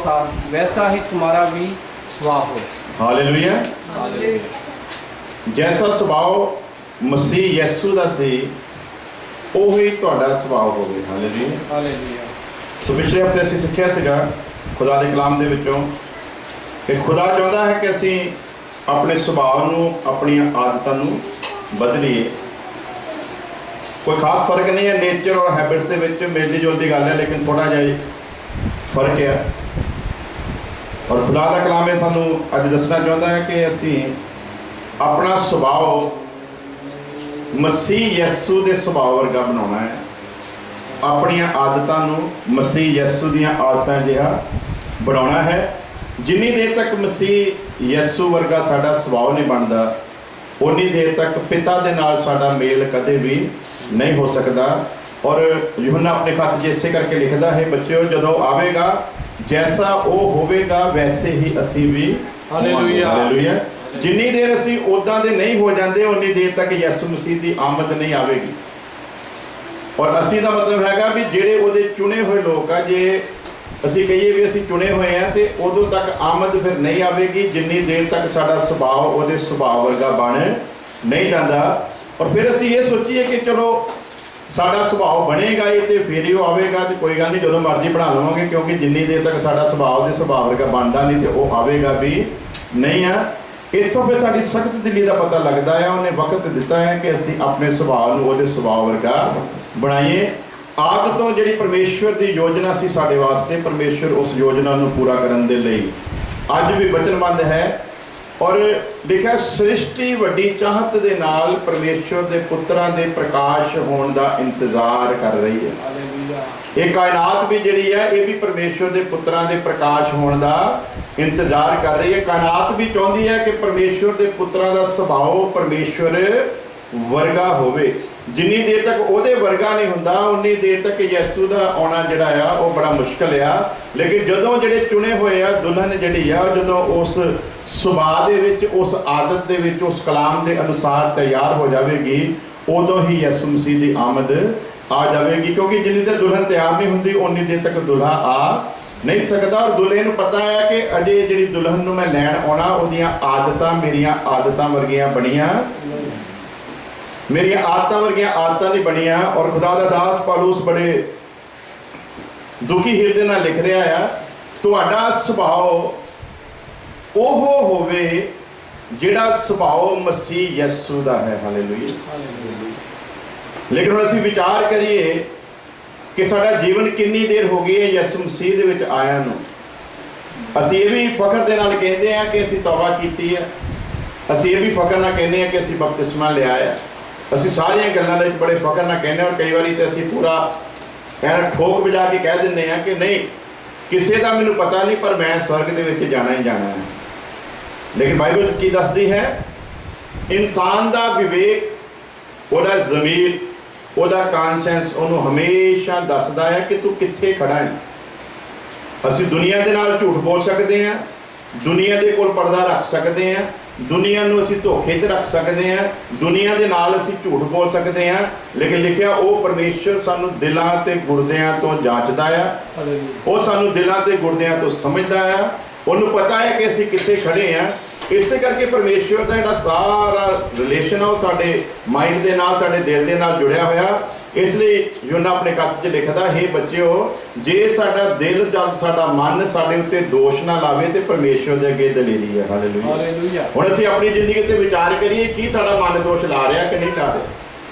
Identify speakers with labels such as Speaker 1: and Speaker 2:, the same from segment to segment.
Speaker 1: था वैसा ही तुम्हारा भी स्वभाव हो।
Speaker 2: हालेलुया।
Speaker 1: हालेलुया।
Speaker 2: जैसा सुभाव मसीह यीशु का सी ਉਹੀ ਤੁਹਾਡਾ ਸੁਭਾਅ ਹੋਵੇ। ਹਾਲੇਲੂਇਆ।
Speaker 1: हालेलुया।
Speaker 2: ਸੋ ਪਿਛਲੇ ਹਫ਼ਤੇ ਅਸੀਂ ਸਿੱਖਿਆ ਸੀਗਾ ਖੁਦਾ ਦੇ ਕਲਾਮ ਦੇ ਵਿੱਚੋਂ ਕਿ ਖੁਦਾ ਚਾਹੁੰਦਾ ਹੈ ਕਿ ਅਸੀਂ ਆਪਣੇ ਸੁਭਾਅ ਨੂੰ ਆਪਣੀਆਂ ਆਦਤਾਂ ਨੂੰ ਬਦਲੀਏ। ਕੋਈ ਖਾਸ ਫਰਕ ਨਹੀਂ ਹੈ ਨੇਚਰ ਔਰ ਹੈਬਿਟਸ ਦੇ ਵਿੱਚ, ਮਿਲਦੀ ਜੁਲਦੀ ਗੱਲ ਹੈ, ਲੇਕਿਨ ਥੋੜ੍ਹਾ ਜਿਹਾ ਹੀ ਫਰਕ ਹੈ। ਔਰ ਖੁਦਾ ਦਾ ਕਲਾਮ ਇਹ ਸਾਨੂੰ ਅੱਜ ਦੱਸਣਾ ਚਾਹੁੰਦਾ ਹੈ ਕਿ ਅਸੀਂ ਆਪਣਾ ਸੁਭਾਅ ਮਸੀਹ ਯਿਸੂ ਦੇ ਸੁਭਾਅ ਵਰਗਾ ਬਣਾਉਣਾ ਹੈ। ਆਪਣੀਆਂ ਆਦਤਾਂ ਨੂੰ ਮਸੀਹ ਯਿਸੂ ਦੀਆਂ ਆਦਤਾਂ ਜਿਹਾ ਬਣਾਉਣਾ ਹੈ। ਜਿੰਨੀ ਦੇਰ ਤੱਕ ਮਸੀਹ ਯਿਸੂ ਵਰਗਾ ਸਾਡਾ ਸੁਭਾਅ ਨਹੀਂ ਬਣਦਾ ਉਨੀ ਦੇਰ ਤੱਕ ਪਿਤਾ ਦੇ ਨਾਲ ਸਾਡਾ ਮੇਲ ਕਦੇ ਵੀ ਨਹੀਂ ਹੋ ਸਕਦਾ। ਔਰ ਯੂਹੰਨਾ ਆਪਣੇ ਖੱਤ 'ਚ ਇਸੇ ਕਰਕੇ ਲਿਖਦਾ ਹੈ, ਬੱਚਿਓ ਜਦੋਂ ਆਵੇਗਾ ਜੈਸਾ ਉਹ ਹੋਵੇਗਾ ਵੈਸੇ ਹੀ ਅਸੀਂ ਵੀ।
Speaker 1: ਹਾਲੇਲੂਇਆ।
Speaker 2: ਹਾਲੇਲੂਇਆ। ਜਿੰਨੀ ਦੇਰ ਅਸੀਂ ਉੱਦਾਂ ਦੇ ਨਹੀਂ ਹੋ ਜਾਂਦੇ ਉਨੀ ਦੇਰ ਤੱਕ ਯਿਸੂ ਮਸੀਹ ਦੀ ਆਮਦ ਨਹੀਂ ਆਵੇਗੀ। ਔਰ ਅਸੀਂ ਦਾ ਮਤਲਬ ਹੈਗਾ ਵੀ ਜਿਹੜੇ ਉਹਦੇ ਚੁਣੇ ਹੋਏ ਲੋਕ ਆ, ਜੇ ਅਸੀਂ ਕਹੀਏ ਵੀ ਅਸੀਂ ਚੁਣੇ ਹੋਏ ਆ ਤੇ ਉਦੋਂ ਤੱਕ ਆਮਦ ਫਿਰ ਨਹੀਂ ਆਵੇਗੀ ਜਿੰਨੀ ਦੇਰ ਤੱਕ ਸਾਡਾ ਸੁਭਾਅ ਉਹਦੇ ਸੁਭਾਅ ਵਰਗਾ ਬਣ ਨਹੀਂ ਜਾਂਦਾ। ਔਰ ਫਿਰ ਅਸੀਂ ਇਹ ਸੋਚੀਏ ਕਿ ਚਲੋ ਸਾਡਾ ਸੁਭਾਅ ਬਣੇਗਾ ਹੀ ਤੇ ਫਿਰ ਹੀ ਉਹ ਆਵੇਗਾ, ਤੇ ਕੋਈ ਗੱਲ ਨਹੀਂ ਜਦੋਂ ਮਰਜ਼ੀ ਬਣਾ ਲਵਾਂਗੇ, ਕਿਉਂਕਿ ਜਿੰਨੀ ਦੇਰ ਤੱਕ ਸਾਡਾ ਸੁਭਾਅ ਉਹਦੇ ਸੁਭਾਅ ਵਰਗਾ ਬਣਦਾ ਨਹੀਂ ਤੇ ਉਹ ਆਵੇਗਾ ਵੀ ਨਹੀਂ ਆ। ਇੱਥੋਂ ਫਿਰ ਸਾਡੀ ਸਖਤ ਦਿਲੀ ਦਾ ਪਤਾ ਲੱਗਦਾ ਹੈ। ਉਹਨੇ ਵਕਤ ਦਿੱਤਾ ਹੈ ਕਿ ਅਸੀਂ ਆਪਣੇ ਸੁਭਾਅ ਨੂੰ ਉਹਦੇ ਸੁਭਾਅ ਵਰਗਾ ਬਣਾਈਏ। ਆਦ ਤੋਂ ਜਿਹੜੀ ਪਰਮੇਸ਼ਵਰ ਦੀ ਯੋਜਨਾ ਸੀ ਸਾਡੇ ਵਾਸਤੇ, ਪਰਮੇਸ਼ਵਰ ਉਸ ਯੋਜਨਾ ਨੂੰ ਪੂਰਾ ਕਰਨ ਦੇ ਲਈ ਅੱਜ ਵੀ ਵਚਨਬੱਧ ਹੈ। ਔਰ ਲਿਖਿਆ ਸ੍ਰਿਸ਼ਟੀ ਵੱਡੀ ਚਾਹਤ ਦੇ ਨਾਲ ਪਰਮੇਸ਼ਵਰ ਦੇ ਪੁੱਤਰਾਂ ਦੇ ਪ੍ਰਕਾਸ਼ ਹੋਣ ਦਾ ਇੰਤਜ਼ਾਰ ਕਰ ਰਹੀ ਹੈ।
Speaker 1: हालेलुया।
Speaker 2: ਇਹ ਕਾਇਨਾਤ ਵੀ ਜਿਹੜੀ ਹੈ ਇਹ ਵੀ ਪਰਮੇਸ਼ਵਰ ਦੇ ਪੁੱਤਰਾਂ ਦੇ ਪ੍ਰਕਾਸ਼ ਹੋਣ ਦਾ ਇੰਤਜ਼ਾਰ ਕਰ ਰਹੀ ਹੈ। ਕਾਇਨਾਤ ਵੀ ਚਾਹੁੰਦੀ ਹੈ ਕਿ ਪਰਮੇਸ਼ਵਰ ਦੇ ਪੁੱਤਰਾਂ ਦਾ ਸੁਭਾਅ ਪਰਮੇਸ਼ਵਰ ਵਰਗਾ ਹੋਵੇ। ਜਿੰਨੀ ਦੇਰ ਤੱਕ ਉਹਦੇ ਵਰਗਾ ਨਹੀਂ ਹੁੰਦਾ ਉਨੀ ਦੇਰ ਤੱਕ ਯਿਸੂ ਦਾ ਆਉਣਾ ਜਿਹੜਾ ਆ ਉਹ ਬੜਾ ਮੁਸ਼ਕਲ ਆ। ਲੇਕਿਨ ਜਦੋਂ ਜਿਹੜੇ ਚੁਣੇ ਹੋਏ ਆ ਦੁਲਹਨ ਜਿਹੜੀ ਆ, ਜਦੋਂ ਉਸ ਸੁਭਾਅ ਦੇ ਵਿੱਚ, ਉਸ ਆਦਤ ਦੇ ਵਿੱਚ, ਉਸ ਕਲਾਮ ਦੇ ਅਨੁਸਾਰ ਤਿਆਰ ਹੋ ਜਾਵੇਗੀ ਉਦੋਂ ਹੀ ਯਿਸੂ ਮਸੀਹ ਦੀ ਆਮਦ ਆ ਜਾਵੇਗੀ। ਕਿਉਂਕਿ ਜਿੰਨੀ ਦੇਰ ਦੁਲਹਨ ਤਿਆਰ ਨਹੀਂ ਹੁੰਦੀ ਉਨੀ ਦੇਰ ਤੱਕ ਦੁਲਹਾ ਆ ਨਹੀਂ ਸਕਦਾ। ਔਰ ਦੁਲਹੇ ਨੂੰ ਪਤਾ ਹੈ ਕਿ ਅਜੇ ਜਿਹੜੀ ਦੁਲਹਨ ਨੂੰ ਮੈਂ ਲੈਣ ਆਉਣਾ ਉਹਦੀਆਂ ਆਦਤਾਂ ਮੇਰੀਆਂ ਆਦਤਾਂ ਵਰਗੀਆਂ ਬਣੀਆਂ, ਮੇਰੀਆਂ ਆਦਤਾਂ ਵਰਗੀਆਂ ਆਦਤਾਂ ਨਹੀਂ ਬਣੀਆਂ। ਔਰ ਖੁਦਾ ਦਾ ਦਾਸ ਪੌਲੁਸ ਬੜੇ ਦੁਖੀ ਹਿਰਦੇ ਨਾਲ ਲਿਖ ਰਿਹਾ ਆ, ਤੁਹਾਡਾ ਸੁਭਾਅ ਉਹ ਹੋਵੇ ਜਿਹੜਾ ਸੁਭਾਅ ਮਸੀਹ ਯਿਸੂ ਦਾ ਹੈ। ਹਾਲੇਲੂਇਆ। ਲੇਕਿਨ ਹੁਣ ਅਸੀਂ ਵਿਚਾਰ ਕਰੀਏ ਕਿ ਸਾਡਾ ਜੀਵਨ ਕਿੰਨੀ ਦੇਰ ਹੋ ਗਈ ਹੈ ਯਿਸੂ ਮਸੀਹ ਦੇ ਵਿੱਚ ਆਇਆ ਨੂੰ। ਅਸੀਂ ਇਹ ਵੀ ਫਖਰ ਦੇ ਨਾਲ ਕਹਿੰਦੇ ਹਾਂ ਕਿ ਅਸੀਂ ਤੌਬਾ ਕੀਤੀ ਹੈ। ਅਸੀਂ ਇਹ ਵੀ ਫਖਰ ਨਾਲ ਕਹਿੰਦੇ ਹਾਂ ਕਿ ਅਸੀਂ ਬਪਤਿਸਮਾ ਲਿਆ ਹੈ। ਅਸੀਂ ਸਾਰੀਆਂ ਗੱਲਾਂ ਦੇ ਵਿੱਚ ਬੜੇ ਫਖਰ ਨਾਲ ਕਹਿੰਦੇ ਹਾਂ। ਔਰ ਕਈ ਵਾਰੀ ਤੇ ਅਸੀਂ ਪੂਰਾ ਕਹਿਣਾ ਠੋਕ ਵਜਾ ਕੇ ਕਹਿ ਦਿੰਦੇ ਹਾਂ ਕਿ ਨਹੀਂ ਕਿਸੇ ਦਾ ਮੈਨੂੰ ਪਤਾ ਨਹੀਂ ਪਰ ਮੈਂ ਸਵਰਗ ਦੇ ਵਿੱਚ ਜਾਣਾ ਹੀ ਜਾਣਾ ਹੈ। ਲੇਕਿਨ ਬਾਈਬਲ ਕੀ ਦੱਸਦੀ ਹੈ? ਇਨਸਾਨ ਦਾ ਵਿਵੇਕ, ਉਹਦਾ ਜ਼ਮੀਰ, ਉਹਦਾ ਕਾਨਸ਼ੈਂਸ ਉਹਨੂੰ ਹਮੇਸ਼ਾ ਦੱਸਦਾ ਹੈ ਕਿ ਤੂੰ ਕਿੱਥੇ ਖੜਾ ਹੈ। ਅਸੀਂ ਦੁਨੀਆ ਦੇ ਨਾਲ ਝੂਠ ਬੋਲ ਸਕਦੇ ਹਾਂ, ਦੁਨੀਆ ਦੇ ਕੋਲ ਪਰਦਾ ਰੱਖ ਸਕਦੇ ਹਾਂ, ਦੁਨੀਆ ਨੂੰ ਅਸੀਂ ਧੋਖੇ 'ਚ ਰੱਖ ਸਕਦੇ ਹਾਂ, ਦੁਨੀਆ ਦੇ ਨਾਲ ਅਸੀਂ ਝੂਠ ਬੋਲ ਸਕਦੇ ਹਾਂ। ਲੇਕਿਨ ਲਿਖਿਆ ਉਹ ਪਰਮੇਸ਼ਵਰ ਸਾਨੂੰ ਦਿਲਾਂ ਤੇ ਗੁਰਦਿਆਂ ਤੋਂ ਜਾਂਚਦਾ ਆ। ਉਹ ਸਾਨੂੰ ਦਿਲਾਂ ਤੇ ਗੁਰਦਿਆਂ ਤੋਂ ਸਮਝਦਾ ਆ। ਉਹਨੂੰ ਪਤਾ ਹੈ ਕਿ ਅਸੀਂ ਕਿੱਥੇ ਖੜੇ ਹਾਂ। ਇਸੇ ਕਰਕੇ ਪਰਮੇਸ਼ਵਰ ਦਾ ਜਿਹੜਾ ਸਾਰਾ ਰਿਲੇਸ਼ਨ ਆ ਉਹ ਸਾਡੇ ਮਾਈਂਡ ਦੇ ਨਾਲ, ਸਾਡੇ ਦਿਲ ਦੇ ਨਾਲ ਜੁੜਿਆ ਹੋਇਆ। ਇਸ ਲਈ ਯੂਹੰਨਾ ਆਪਣੇ ਖੱਤ 'ਚ ਲਿਖਦਾ, ਹੇ ਬੱਚਿਓ ਜੇ ਸਾਡਾ ਦਿਲ ਜਾਂ ਸਾਡਾ ਮਨ ਸਾਡੇ ਉੱਤੇ ਦੋਸ਼ ਨਾ ਲਾਵੇ ਤੇ ਪਰਮੇਸ਼ਵਰ ਦੇ ਅੱਗੇ ਦਲੇਰੀ ਹੈ। ਹਾਲੇਲੂਇਆ। ਹੁਣ ਅਸੀਂ ਆਪਣੀ ਜ਼ਿੰਦਗੀ ਤੇ ਵਿਚਾਰ ਕਰੀਏ ਕੀ ਸਾਡਾ ਮਨ ਦੋਸ਼ ਲਾ ਰਿਹਾ ਕਿ ਨਹੀਂ ਲਾ ਰਿਹਾ,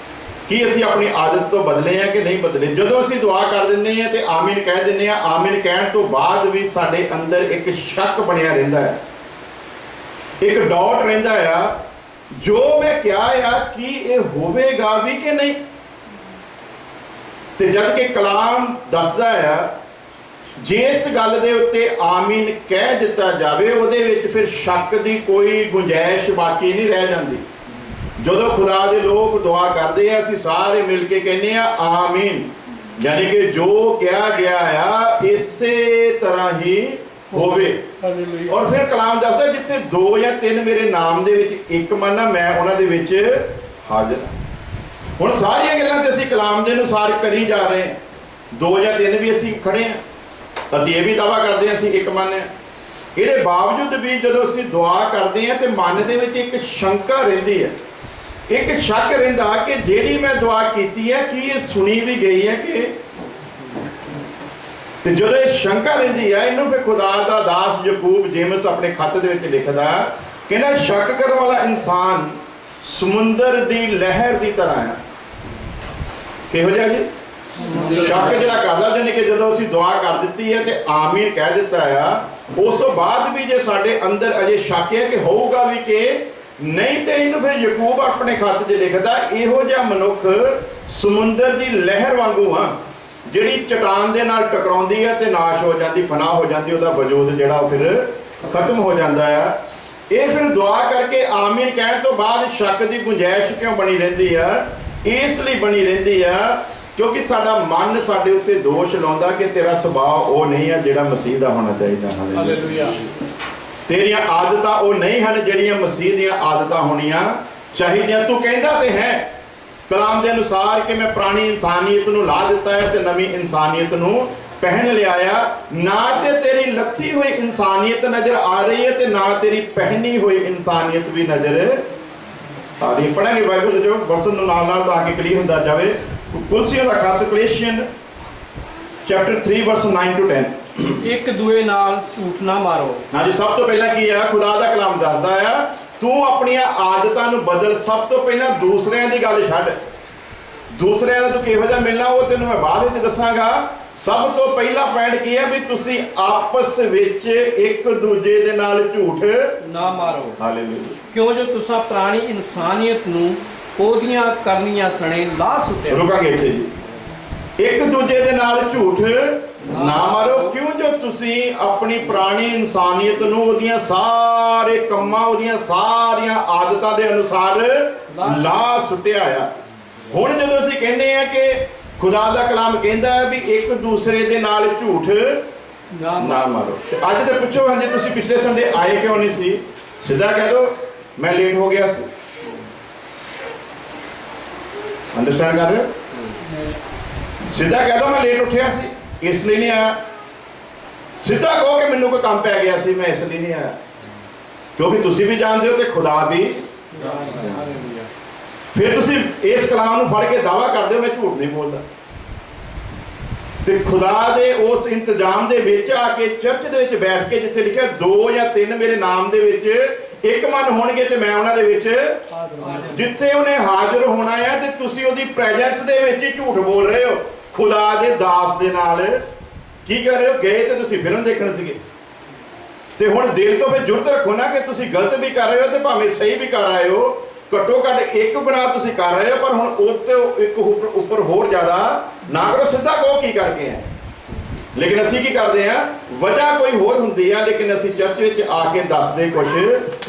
Speaker 2: ਕੀ ਅਸੀਂ ਆਪਣੀ ਆਦਤ ਤੋਂ ਬਦਲੇ ਆ ਕਿ ਨਹੀਂ ਬਦਲੇ। ਜਦੋਂ ਅਸੀਂ ਦੁਆ ਕਰ ਦਿੰਦੇ ਹਾਂ ਤੇ ਆਮੀਨ ਕਹਿ ਦਿੰਦੇ ਹਾਂ, ਆਮੀਨ ਕਹਿਣ ਤੋਂ ਬਾਅਦ ਵੀ ਸਾਡੇ ਅੰਦਰ ਇੱਕ ਸ਼ੱਕ ਬਣਿਆ ਰਹਿੰਦਾ ਹੈ, ਇੱਕ ਡਾਊਟ ਰਹਿੰਦਾ ਆ, ਜੋ ਮੈਂ ਕਿਹਾ ਆ ਕੀ ਇਹ ਹੋਵੇਗਾ ਵੀ ਕਿ ਨਹੀਂ। ਤੇ ਜਦ ਕਿ ਕਲਾਮ ਦੱਸਦਾ ਆ ਜਿਸ ਗੱਲ ਦੇ ਉੱਤੇ ਆਮੀਨ ਕਹਿ ਦਿੱਤਾ ਜਾਵੇ ਉਹਦੇ ਵਿੱਚ ਫਿਰ ਸ਼ੱਕ ਦੀ ਕੋਈ ਗੁੰਜਾਇਸ਼ ਬਾਕੀ ਨਹੀਂ ਰਹਿ ਜਾਂਦੀ। ਜਦੋਂ ਖੁਦਾ ਦੇ ਲੋਕ ਦੁਆ ਕਰਦੇ ਆ ਅਸੀਂ ਸਾਰੇ ਮਿਲ ਕੇ ਕਹਿੰਦੇ ਆ ਆਮੀਨ, ਯਾਨੀ ਕਿ ਜੋ ਕਿਹਾ ਗਿਆ ਆ ਇਸੇ ਤਰ੍ਹਾਂ ਹੀ ਹੋਵੇ। ਔਰ ਫਿਰ ਕਲਾਮ ਦੱਸਦਾ ਜਿੱਥੇ 2 ਜਾਂ 3 ਮੇਰੇ ਨਾਮ ਦੇ ਵਿੱਚ ਇੱਕ ਮਨ ਆ ਮੈਂ ਉਹਨਾਂ ਦੇ ਵਿੱਚ ਹਾਜ਼ਰ। ਹੁਣ ਸਾਰੀਆਂ ਗੱਲਾਂ ਤੇ ਅਸੀਂ ਕਲਾਮ ਦੇ ਅਨੁਸਾਰ ਕਰੀ ਜਾ ਰਹੇ ਹਾਂ। 2 ਜਾਂ 3 ਵੀ ਅਸੀਂ ਖੜੇ ਹਾਂ। ਅਸੀਂ ਇਹ ਵੀ ਦਾਵਾ ਕਰਦੇ ਹਾਂ ਅਸੀਂ ਇੱਕ ਮਨ ਹਾਂ। ਇਹਦੇ ਬਾਵਜੂਦ ਵੀ ਜਦੋਂ ਅਸੀਂ ਦੁਆ ਕਰਦੇ ਹਾਂ ਤੇ ਮਨ ਦੇ ਵਿੱਚ ਇੱਕ ਸ਼ੰਕਾ ਰਹਿੰਦੀ ਹੈ, ਇੱਕ ਸ਼ੱਕ ਰਹਿੰਦਾ ਕਿ ਜਿਹੜੀ ਮੈਂ ਦੁਆ ਕੀਤੀ ਹੈ ਕੀ ਇਹ ਸੁਣੀ ਵੀ ਗਈ ਹੈ ਕਿ। ਤੇ ਜਦੋਂ ਇਹ ਸ਼ੰਕਾ ਰਹਿੰਦੀ ਹੈ, ਇਹਨੂੰ ਫਿਰ ਖੁਦਾ ਦਾ ਦਾਸ ਯਾਕੂਬ ਜੇਮਸ ਆਪਣੇ ਖੱਤ ਦੇ ਵਿੱਚ ਲਿਖਦਾ, ਕਹਿੰਦਾ ਸ਼ੱਕ ਕਰਨ ਵਾਲਾ ਇਨਸਾਨ ਸਮੁੰਦਰ ਦੀ ਲਹਿਰ ਦੀ ਤਰ੍ਹਾਂ ਹੈ। ਕਿਹੋ ਜਿਹਾ ਜੀ? ਸ਼ੱਕ ਜਿਹੜਾ ਕਰਦਾ, ਜਾਨੀ ਕਿ ਜਦੋਂ ਅਸੀਂ ਦੁਆ ਕਰ ਦਿੱਤੀ ਹੈ ਤੇ ਆਮੀਨ ਕਹਿ ਦਿੱਤਾ ਆ, ਉਸ ਤੋਂ ਬਾਅਦ ਵੀ ਜੇ ਸਾਡੇ ਅੰਦਰ ਅਜੇ ਸ਼ੱਕ ਹੈ ਕਿ ਹੋਊਗਾ ਵੀ ਕਿ ਨਹੀਂ, ਤੇ ਇਹਨੂੰ ਫਿਰ ਯਾਕੂਬ ਆਪਣੇ ਖੱਤ 'ਚ ਲਿਖਦਾ, ਇਹੋ ਜਿਹਾ ਮਨੁੱਖ ਸਮੁੰਦਰ ਦੀ ਲਹਿਰ ਵਾਂਗੂ ਆ, ਜਿਹੜੀ ਚਟਾਨ ਦੇ ਨਾਲ ਟਕਰਾਉਂਦੀ ਹੈ ਤੇ ਨਾਸ਼ ਹੋ ਜਾਂਦੀ, ਫਨਾਹ ਹੋ ਜਾਂਦੀ, ਉਹਦਾ ਵਜੂਦ ਜਿਹੜਾ ਉਹ ਫਿਰ ਖਤਮ ਹੋ ਜਾਂਦਾ ਆ। ਇਹ ਫਿਰ ਦੁਆ ਕਰਕੇ ਆਮੀਨ ਕਹਿਣ ਤੋਂ ਬਾਅਦ ਸ਼ੱਕ ਦੀ ਗੁੰਜਾਇਸ਼ ਕਿਉਂ ਬਣੀ ਰਹਿੰਦੀ ਆ? ਇਸ ਲਈ ਬਣੀ ਰਹਿੰਦੀ ਆ ਕਿਉਂਕਿ ਸਾਡਾ ਮਨ ਸਾਡੇ ਉੱਤੇ ਦੋਸ਼ ਲਾਉਂਦਾ ਕਿ ਤੇਰਾ ਸੁਭਾਅ ਉਹ ਨਹੀਂ ਆ ਜਿਹੜਾ ਮਸੀਹ ਦਾ ਹੋਣਾ ਚਾਹੀਦਾ।
Speaker 1: ਹਾਲੇਲੂਇਆ।
Speaker 2: ਤੇਰੀਆਂ ਆਦਤਾਂ ਉਹ ਨਹੀਂ ਹਨ ਜਿਹੜੀਆਂ ਮਸੀਹ ਦੀਆਂ ਆਦਤਾਂ ਹੋਣੀਆਂ ਚਾਹੀਦੀਆਂ। ਤੂੰ ਕਹਿੰਦਾ ਤੇ ਹੈ ਕਲਾਮ ਦੇ ਅਨੁਸਾਰ ਕਿ ਮੈਂ ਪੁਰਾਣੀ ਇਨਸਾਨੀਅਤ ਨੂੰ ਲਾ ਦਿੱਤਾ ਹੈ ਤੇ ਨਵੀਂ ਇਨਸਾਨੀਅਤ ਨੂੰ ਪਹਿਨ ਲਿਆ ਆ। ਨਾ ਤੇ ਤੇਰੀ ਲੱਥੀ ਹੋਈ ਇਨਸਾਨੀਅਤ ਨਜ਼ਰ ਆ ਰਹੀ ਹੈ ਤੇ ਨਾ ਤੇਰੀ ਪਹਿਨੀ ਹੋਈ ਇਨਸਾਨੀਅਤ ਵੀ ਨਜ਼ਰ ਆ ਰਹੀ। ਪੜਾਂਗੇ ਬਾਈਬਲ ਜੋ ਵਰਸਨ ਨੂੰ ਨਾਲ ਤਾਂ ਕਿ ਕਲੀਅਰ ਹੁੰਦਾ ਜਾਵੇ। ਕੁਲਸੀਆਂ ਦਾ ਖੱਤ ਕਲੇਸ਼ੀਅਨ ਚੈਪਟਰ 3 ਵਰਸ 9 to 10।
Speaker 1: ਇੱਕ ਦੂਏ ਨਾਲ ਝੂਠ ਨਾ ਮਾਰੋ।
Speaker 2: ਹਾਂਜੀ, ਸਭ ਤੋਂ ਪਹਿਲਾਂ ਕੀ ਆ? ਖੁਦਾ ਦਾ ਕਲਾਮ ਦੱਸਦਾ ਆ ਤੂੰ ਆਪਣੀਆਂ ਆਦਤਾਂ ਨੂੰ ਬਦਲ। ਸਭ ਤੋਂ ਪਹਿਲਾਂ ਦੂਸਰਿਆਂ ਦੀ ਗੱਲ ਛੱਡ। ਦੂਸਰਿਆਂ ਨੂੰ ਤੂੰ ਕਿਹੋ ਜਿਹਾ ਮਿਲਣਾ ਉਹ ਤੈਨੂੰ ਮੈਂ ਬਾਅਦ ਵਿੱਚ ਦੱਸਾਂਗਾ। ਸਭ ਤੋਂ ਪਹਿਲਾ ਪੁਆਇੰਟ ਕੀ ਹੈ ਵੀ ਤੁਸੀਂ ਆਪਸ ਵਿੱਚ ਇੱਕ ਦੂਜੇ ਦੇ ਨਾਲ ਝੂਠ
Speaker 1: ਨਾ ਮਾਰੋ।
Speaker 2: ਹਾਲੇਲੂਇਆ।
Speaker 1: ਕਿਉਂ ਜੋ ਤੁਸੀਂ ਪੁਰਾਣੀ ਇਨਸਾਨੀਅਤ ਨੂੰ ਉਹਦੀਆਂ ਕਰਨੀਆਂ ਸਣੇ ਲਾ ਸੁੱਟਿਆ।
Speaker 2: ਰੁਕਾਂਗੇ ਇੱਥੇ ਜੀ। ਇੱਕ ਦੂਜੇ ਦੇ ਨਾਲ ਝੂਠ ਨਾ ਮਾਰੋ, ਕਿਉਂ ਜੋ ਤੁਸੀਂ ਆਪਣੀ ਪੁਰਾਣੀ ਇਨਸਾਨੀਅਤ ਨੂੰ ਉਹਦੀਆਂ ਸਾਰੇ ਕੰਮਾਂ, ਉਹਦੀਆਂ ਸਾਰੀਆਂ ਆਦਤਾਂ ਦੇ ਅਨੁਸਾਰ ਲਾ ਸੁੱਟਿਆ ਆ। ਹੁਣ ਜਦੋਂ ਅਸੀਂ ਕਹਿੰਦੇ ਆ ਕਿ ਖੁਦਾ ਦਾ ਕਲਾਮ ਕਹਿੰਦਾ ਹੈ ਵੀ ਇੱਕ ਦੂਸਰੇ ਦੇ ਨਾਲ ਝੂਠ ਨਾ ਮਾਰੋ। ਅੱਜ ਤੇ ਪੁੱਛੋ, ਹਾਂਜੀ ਤੁਸੀਂ ਪਿਛਲੇ ਸੰਡੇ ਆਏ ਕਿਉਂ ਨਹੀਂ ਸੀ? ਸਿੱਧਾ ਕਹਿ ਦੋ ਮੈਂ ਲੇਟ ਹੋ ਗਿਆ ਸੀ। ਅੰਡਰਸਟੈਂਡ ਕਰ ਰਹੇ ਹੋ? ਸਿੱਧਾ ਕਹਿ ਦੋ ਮੈਂ ਲੇਟ ਉੱਠਿਆ ਸੀ ਇਸ ਲਈ ਨਹੀਂ ਆਇਆ। ਸਿੱਧਾ ਕਹੋ ਕਿ ਮੈਨੂੰ ਕੋਈ ਕੰਮ ਪੈ ਗਿਆ ਸੀ ਮੈਂ ਇਸ ਲਈ ਨਹੀਂ ਆਇਆ, ਕਿਉਂਕਿ ਤੁਸੀਂ ਵੀ ਜਾਣਦੇ ਹੋ ਤੇ ਖੁਦਾ ਵੀ। ਫਿਰ ਤੁਸੀਂ ਇਸ ਕਲਾਮ ਨੂੰ ਫੜ ਕੇ ਦਾਵਾ ਕਰਦੇ ਹੋ ਮੈਂ ਝੂਠ ਨਹੀਂ ਬੋਲਦਾ। ਤੇ ਖੁਦਾ ਦੇ ਉਸ ਇੰਤਜ਼ਾਮ ਦੇ ਵਿੱਚ ਆ ਕੇ ਚਰਚ ਦੇ ਵਿੱਚ ਬੈਠ ਕੇ ਜਿੱਥੇ ਲਿਖਿਆ 2 ਜਾਂ 3 ਮੇਰੇ ਨਾਮ ਦੇ ਵਿੱਚ ਇੱਕ ਮਨ ਹੋਣਗੇ ਤੇ ਮੈਂ ਉਹਨਾਂ ਦੇ ਵਿੱਚ, ਜਿੱਥੇ ਉਹਨੇ ਹਾਜ਼ਰ ਹੋਣਾ ਆ ਤੇ ਤੁਸੀਂ ਉਹਦੀ ਪ੍ਰੈਜ਼ੈਂਸ ਦੇ ਵਿੱਚ ਹੀ ਝੂਠ ਬੋਲ ਰਹੇ ਹੋ। ਖੁਦਾ ਦੇ ਦਾਸ ਦੇ ਨਾਲ ਕੀ ਕਰ ਰਹੇ ਹੋ? ਗਏ ਤੇ ਤੁਸੀਂ ਫਿਲਮ ਦੇਖਣ ਸੀਗੇ ਤੇ ਹੁਣ ਦਿਲ ਤੋਂ ਫਿਰ ਜੁਰਤ ਰੱਖੋ ਨਾ ਕਿ ਤੁਸੀਂ ਗਲਤ ਵੀ ਕਰ ਰਹੇ ਹੋ ਤੇ ਭਾਵੇਂ ਸਹੀ ਵੀ ਕਰ ਰਹੇ ਹੋ। ਘੱਟੋ ਘੱਟ ਇੱਕ ਗੁਨਾਹ ਤੁਸੀਂ ਕਰ ਰਹੇ ਹੋ, ਪਰ ਹੁਣ ਉੱਤੇ ਇੱਕ ਉੱਪਰ ਹੋਰ ਜ਼ਿਆਦਾ ਨਾ ਕਰੋ। ਸਿੱਧਾ ਕਹੋ ਕੀ ਕਰਕੇ ਹੈ। ਲੇਕਿਨ ਅਸੀਂ ਕੀ ਕਰਦੇ ਆ? ਵਜ੍ਹਾ ਕੋਈ ਹੋਰ ਹੁੰਦੀ ਆ, ਲੇਕਿਨ ਅਸੀਂ ਚਰਚ ਵਿੱਚ ਆ ਕੇ ਦੱਸਦੇ ਕੁਝ